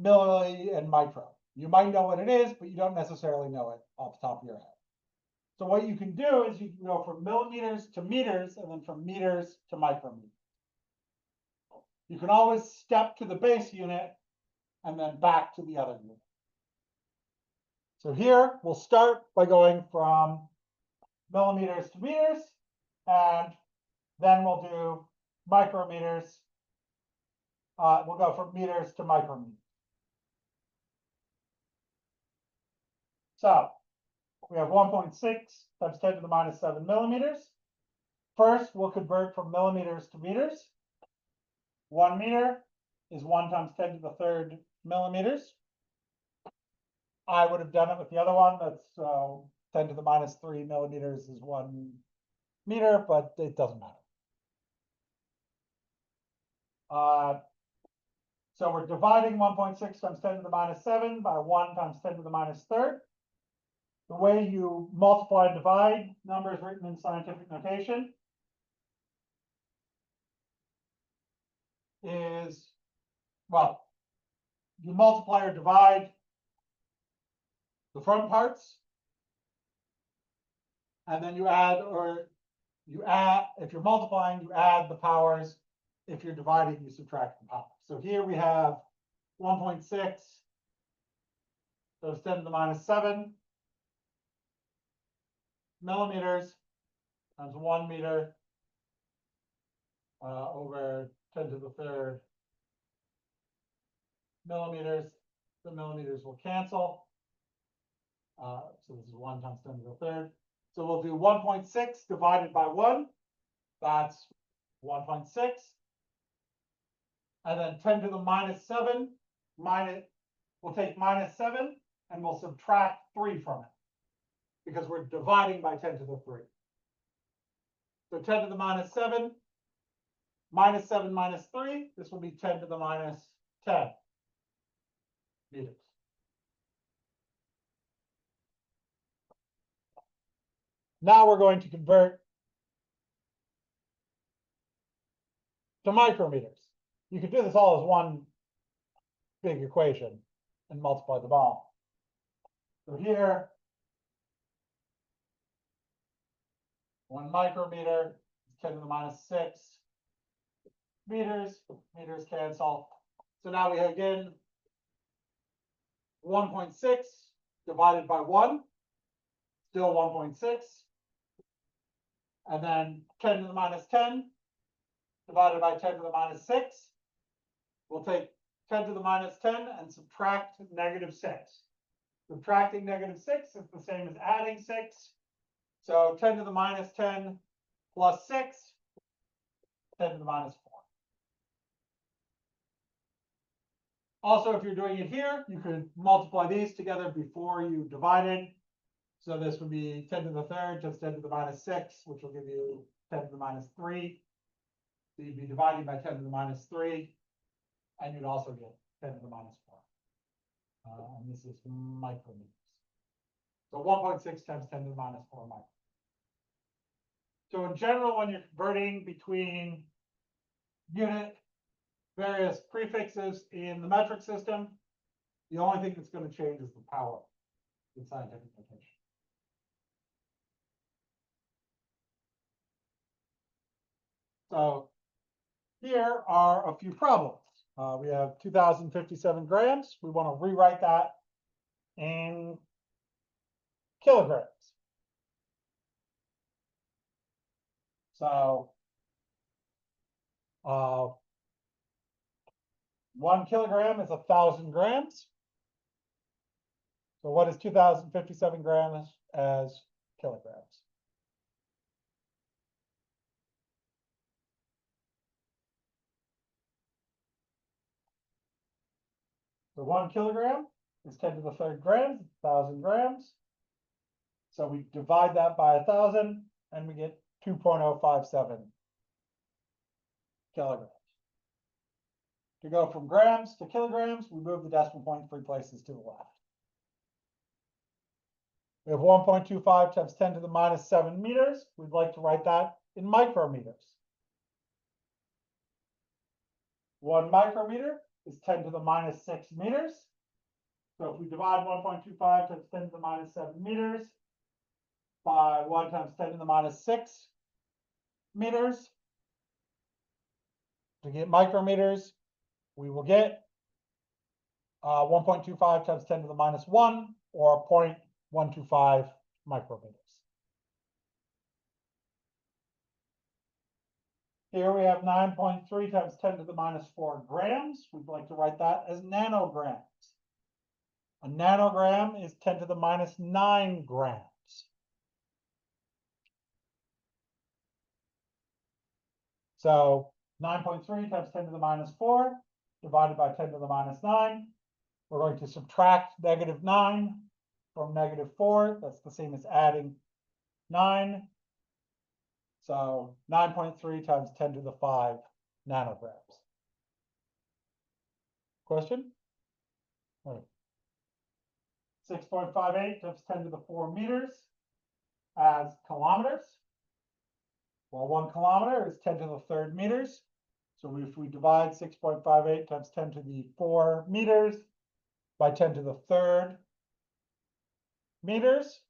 milli and micro. You might know what it is, but you don't necessarily know it off the top of your head. So what you can do is you can go from millimeters to meters, and then from meters to micrometers. You can always step to the base unit and then back to the other unit. So here, we'll start by going from millimeters to meters, and then we'll do micrometers. We'll go from meters to micrometers. So we have 1.6 times 10 to the minus 7 millimeters. First, we'll convert from millimeters to meters. 1 meter is 1 times 10 to the third millimeters. I would have done it with the other one. That's 10 to the minus 3 millimeters is 1 meter, but it doesn't matter. So we're dividing 1.6 times 10 to the minus 7 by 1 times 10 to the minus third. The way you multiply and divide numbers written in scientific notation is, well, you multiply or divide the front parts, and then you add, if you're multiplying, you add the powers. If you're dividing, you subtract the powers. So here we have 1.6 times 10 to the minus 7 millimeters times 1 meter over 10 to the third millimeters. The millimeters will cancel. So this is 1 times 10 to the third. So we'll do 1.6 divided by 1. That's 1.6. And then 10 to the minus 7 we'll take minus 7 and we'll subtract 3 from it because we're dividing by 10 to the 3. So 10 to the minus 7 minus 7 minus 3, this will be 10 to the minus 10 meters. Now we're going to convert to micrometers. You could do this all as one big equation and multiply them all. So here, 1 micrometer is 10 to the minus 6 meters. Meters cancel. So now we have again 1.6 divided by 1, still 1.6. And then 10 to the minus 10 divided by 10 to the minus 6. We'll take 10 to the minus 10 and subtract negative 6. Subtracting negative 6 is the same as adding 6. So 10 to the minus 10 plus 6, 10 to the minus 4. Also, if you're doing it here, you could multiply these together before you divided. So this would be 10 to the third times 10 to the minus 6, which will give you 10 to the minus 3. So you'd be dividing by 10 to the minus 3, and you'd also get 10 to the minus 4. And this is micrometers. So 1.6 times 10 to the minus 4 micrometers. So in general, when you're converting between unit, various prefixes in the metric system, the only thing that's going to change is the power in scientific notation. So here are a few problems. We have 2,057 grams. We want to rewrite that in kilograms. So 1 kilogram is 1,000 grams. So what is 2,057 grams as kilograms? So 1 kilogram is 10 to the third grams, 1,000 grams. So we divide that by 1,000 and we get 2.057 kilograms. To go from grams to kilograms, we move the decimal point 3 places to the left. We have 1.25 times 10 to the minus 7 meters. We'd like to write that in micrometers. 1 micrometer is 10 to the minus 6 meters. So if we divide 1.25 times 10 to the minus 7 meters by 1 times 10 to the minus 6 meters, to get micrometers, we will get 1.25 times 10 to the minus 1, or 0.125 micrometers. Here we have 9.3 times 10 to the minus 4 grams. We'd like to write that as nanograms. A nanogram is 10 to the minus 9 grams. So 9.3 times 10 to the minus 4 divided by 10 to the minus 9. We're going to subtract negative 9 from negative 4. That's the same as adding 9. So 9.3 times 10 to the 5 nanograms. Question? All right. 6.58 times 10 to the 4 meters as kilometers. Well, 1 kilometer is 10 to the 3rd meters. So if we divide 6.58 times 10 to the 4 meters by 10 to the 3rd meters,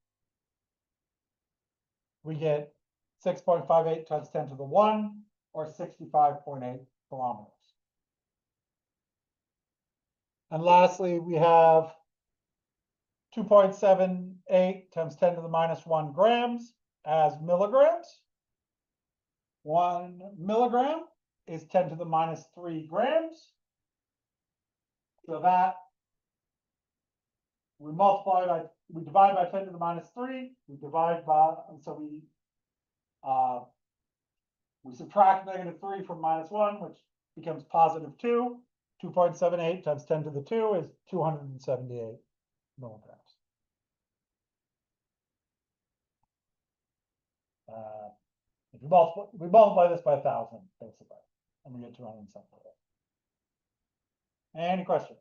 we get 6.58 times 10 to the 1, or 65.8 kilometers. And lastly, we have 2.78 times 10 to the minus 1 grams as milligrams. 1 milligram is 10 to the minus 3 grams. So that we divide by 10 to the minus 3, we divide by, so we subtract negative 3 from minus 1, which becomes positive 2. 2.78 times 10 to the 2 is 278 milligrams. If we multiply this by 1,000, basically, and we get 278. Any questions?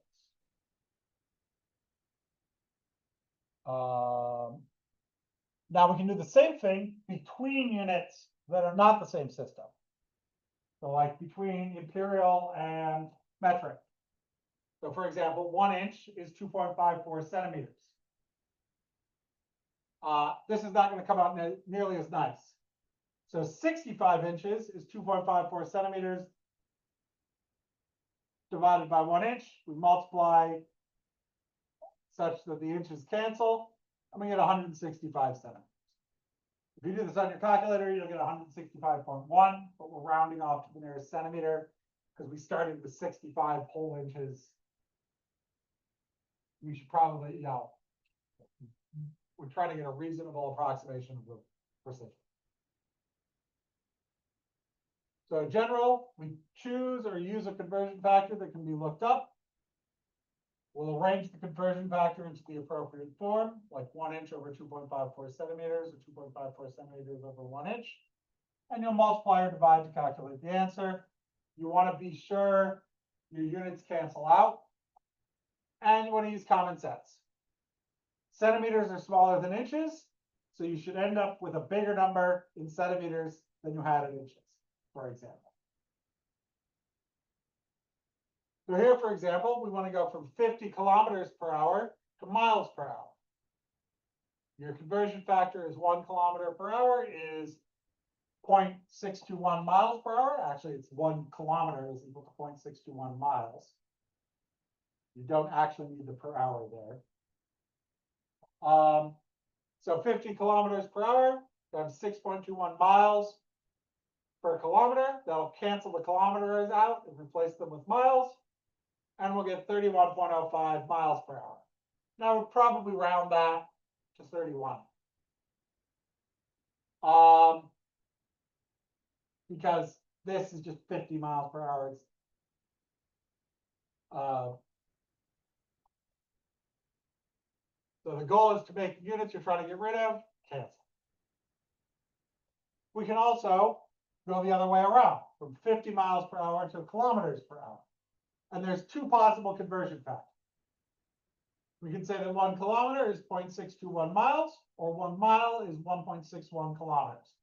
Now we can do the same thing between units that are not the same system. So like between imperial and metric. So for example, 1 inch is 2.54 centimeters. This is not going to come out nearly as nice. So 65 inches is 2.54 centimeters divided by 1 inch. We multiply such that the inches cancel, and we get 165 centimeters. If you do this on your calculator, you'll get 165.1, but we're rounding off to the nearest centimeter because we started with 65 whole inches. We should probably, we're trying to get a reasonable approximation of the precision. So in general, we choose or use a conversion factor that can be looked up. We'll arrange the conversion factor into the appropriate form, like 1 inch over 2.54 centimeters, or 2.54 centimeters over 1 inch. And you'll multiply or divide to calculate the answer. You want to be sure your units cancel out. And you want to use common sense. Centimeters are smaller than inches, so you should end up with a bigger number in centimeters than you had in inches, for example. So here, for example, we want to go from 50 kilometers per hour to miles per hour. Your conversion factor is 1 kilometer per hour is 0.621 miles per hour. Actually, it's 1 kilometer is equal to 0.621 miles. You don't actually need the per hour there. So 50 kilometers per hour, that's 6.21 miles per kilometer. That'll cancel the kilometers out and replace them with miles. And we'll get 31.05 miles per hour. Now we'll probably round that to 31. Because this is just 50 miles per hour. So the goal is to make the units you're trying to get rid of cancel. We can also go the other way around, from 50 miles per hour to kilometers per hour. And there's 2 possible conversion factors. We can say that 1 kilometer is 0.621 miles, or 1 mile is 1.61 kilometers.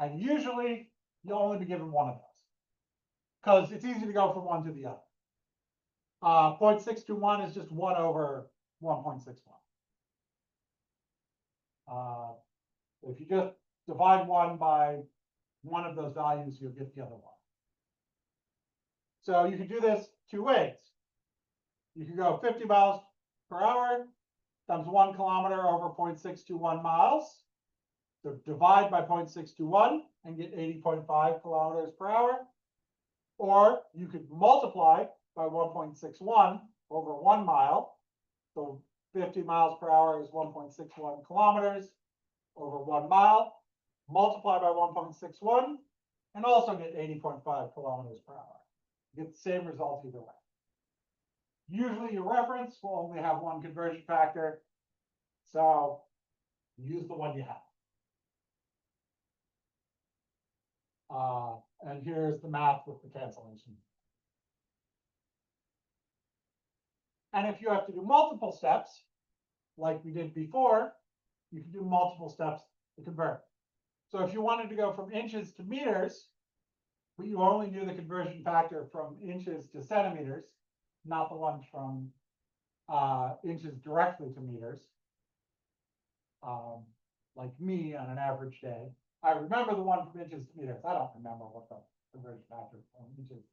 And usually, you'll only be given one of those, because it's easy to go from one to the other. 0.621 is just 1 over 1.61. If you just divide 1 by one of those values, you'll get the other one. So you can do this 2 ways. You can go 50 miles per hour times 1 kilometer over 0.621 miles. So divide by 0.621 and get 80.5 kilometers per hour. Or you could multiply by 1.61 over 1 mile. So 50 miles per hour is 1.61 kilometers over 1 mile. Multiply by 1.61 and also get 80.5 kilometers per hour. You get the same result either way. Usually your reference will only have one conversion factor, so use the one you have. And here's the math with the cancellation. And if you have to do multiple steps, like we did before, you can do multiple steps to convert. So if you wanted to go from inches to meters, but you only knew the conversion factor from inches to centimeters, not the one from inches directly to meters, like me on an average day, I remember the one from inches to meters. I don't remember what the conversion factor from inches.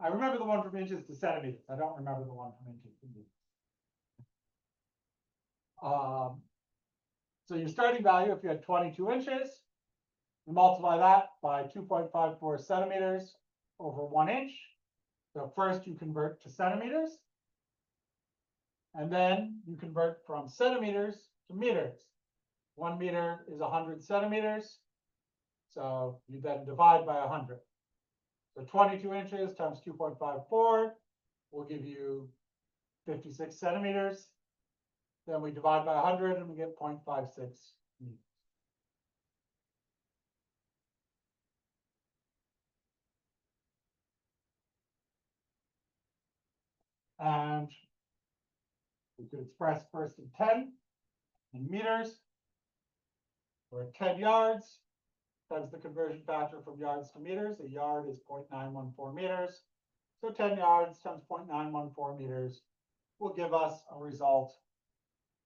I remember the one from inches to centimeters. I don't remember the one from inches to meters. So your starting value, if you had 22 inches, you multiply that by 2.54 centimeters over 1 inch. So first you convert to centimeters, and then you convert from centimeters to meters. 1 meter is 100 centimeters. So you then divide by 100. So 22 inches times 2.54 will give you 56 centimeters. Then we divide by 100 and we get 0.56 meters. And we could express first in 10 in meters. We're at 10 yards. Times the conversion factor from yards to meters. A yard is 0.914 meters. So 10 yards times 0.914 meters will give us a result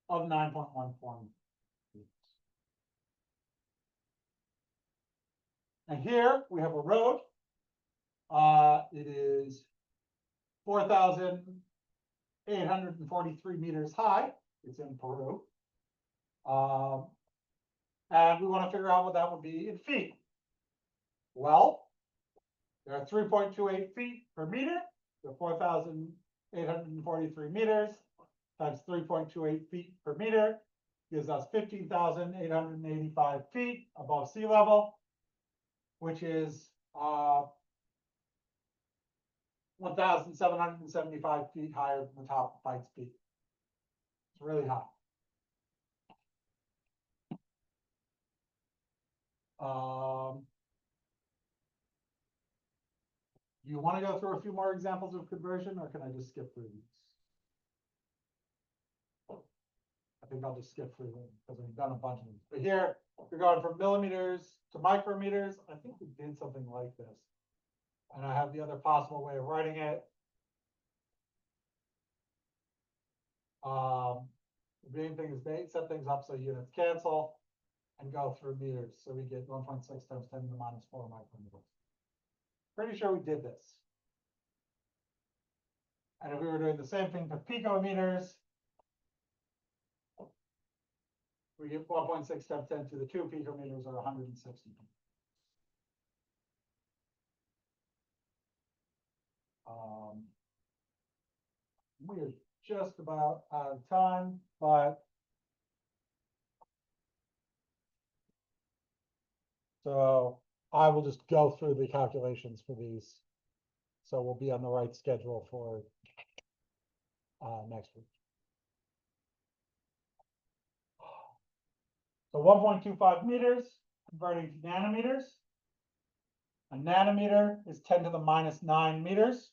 of 9.14 meters. And here we have a road. It is 4,843 meters high. It's in Peru. And we want to figure out what that would be in feet. Well, there are 3.28 feet per meter. So 4,843 meters times 3.28 feet per meter gives us 15,885 feet above sea level, which is 1,775 feet higher than the top of Pikes Peak. It's really high. Do you want to go through a few more examples of conversion, or can I just skip through these? I think I'll just skip through them because we've done a bunch of them. But here, we're going from millimeters to micrometers. I think we did something like this. And I have the other possible way of writing it. The main thing is they set things up so units cancel and go through meters. So we get 1.6 times 10 to the minus 4 micrometers. Pretty sure we did this. And if we were doing the same thing for picometers, we get 1.6 times 10 to the 2 picometers, or 160. We're just about out of time, but so I will just go through the calculations for these. So we'll be on the right schedule for next week. So 1.25 meters converting to nanometers. A nanometer is 10 to the minus 9 meters.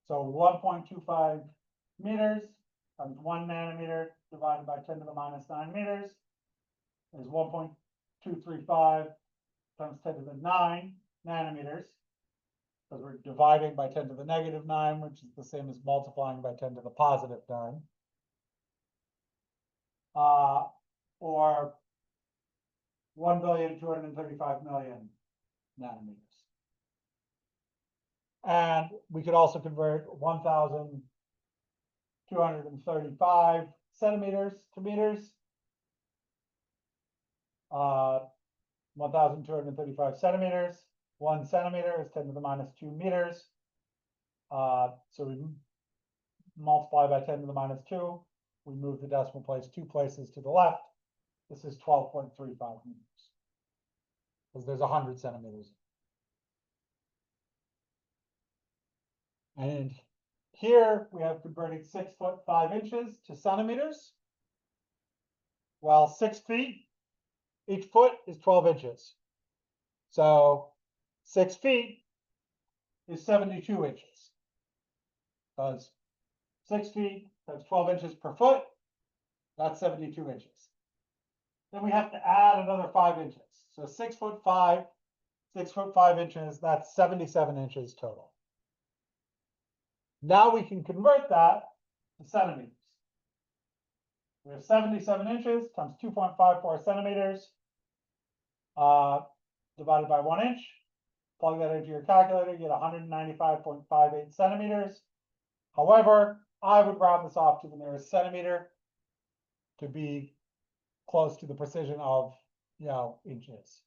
So 1.25 meters times 1 nanometer divided by 10 to the minus 9 meters is 1.235 times 10 to the 9 nanometers, because we're dividing by 10 to the negative 9, which is the same as multiplying by 10 to the positive 9. Or 1,235,000,000 nanometers. And we could also convert 1,235 centimeters to meters. 1,235 centimeters. 1 centimeter is 10 to the minus 2 meters. So we multiply by 10 to the minus 2. We move the decimal place 2 places to the left. This is 12.35 meters. Because there's 100 centimeters. And here we have converting 6 foot 5 inches to centimeters. While 6 feet, each foot is 12 inches. So 6 feet is 72 inches. Because 6 feet, that's 12 inches per foot. That's 72 inches. Then we have to add another 5 inches. So 6 foot 5, 6 foot 5 inches, that's 77 inches total. Now we can convert that to centimeters. We have 77 inches times 2.54 centimeters divided by 1 inch. Plug that into your calculator, you get 195.58 centimeters. However, I would round this off to the nearest centimeter to be close to the precision of, inches.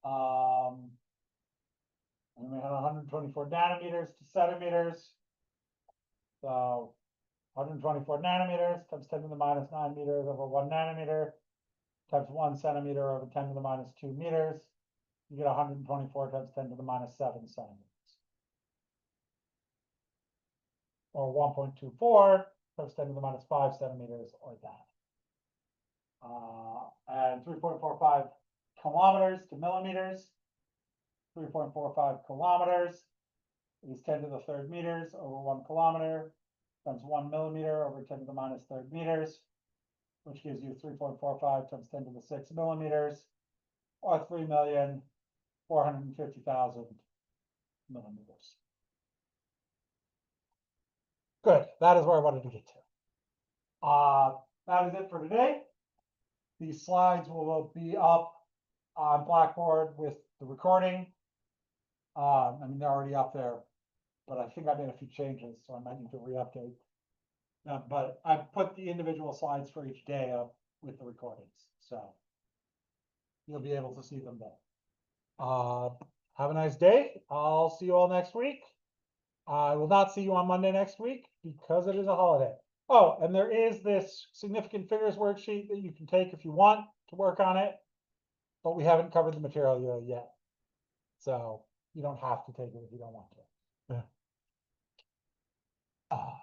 And we had 124 nanometers to centimeters. So 124 nanometers times 10 to the minus 9 meters over 1 nanometer times 1 centimeter over 10 to the minus 2 meters. You get 124 times 10 to the minus 7 centimeters. Or 1.24 times 10 to the minus 5 centimeters, or that. And 3.45 kilometers to millimeters. 3.45 kilometers is 10 to the third meters over 1 kilometer times 1 millimeter over 10 to the minus third meters, which gives you 3.45 times 10 to the 6 millimeters, or 3,450,000 millimeters. Good. That is where I wanted to get to. That is it for today. These slides will be up on Blackboard with the recording. I mean, they're already up there, but I think I made a few changes, so I might need to re-update. But I put the individual slides for each day up with the recordings, so you'll be able to see them there. Have a nice day. I'll see you all next week. I will not see you on Monday next week because it is a holiday. Oh, and there is this significant figures worksheet that you can take if you want to work on it, but we haven't covered the material yet. So you don't have to take it if you don't want to. Yeah.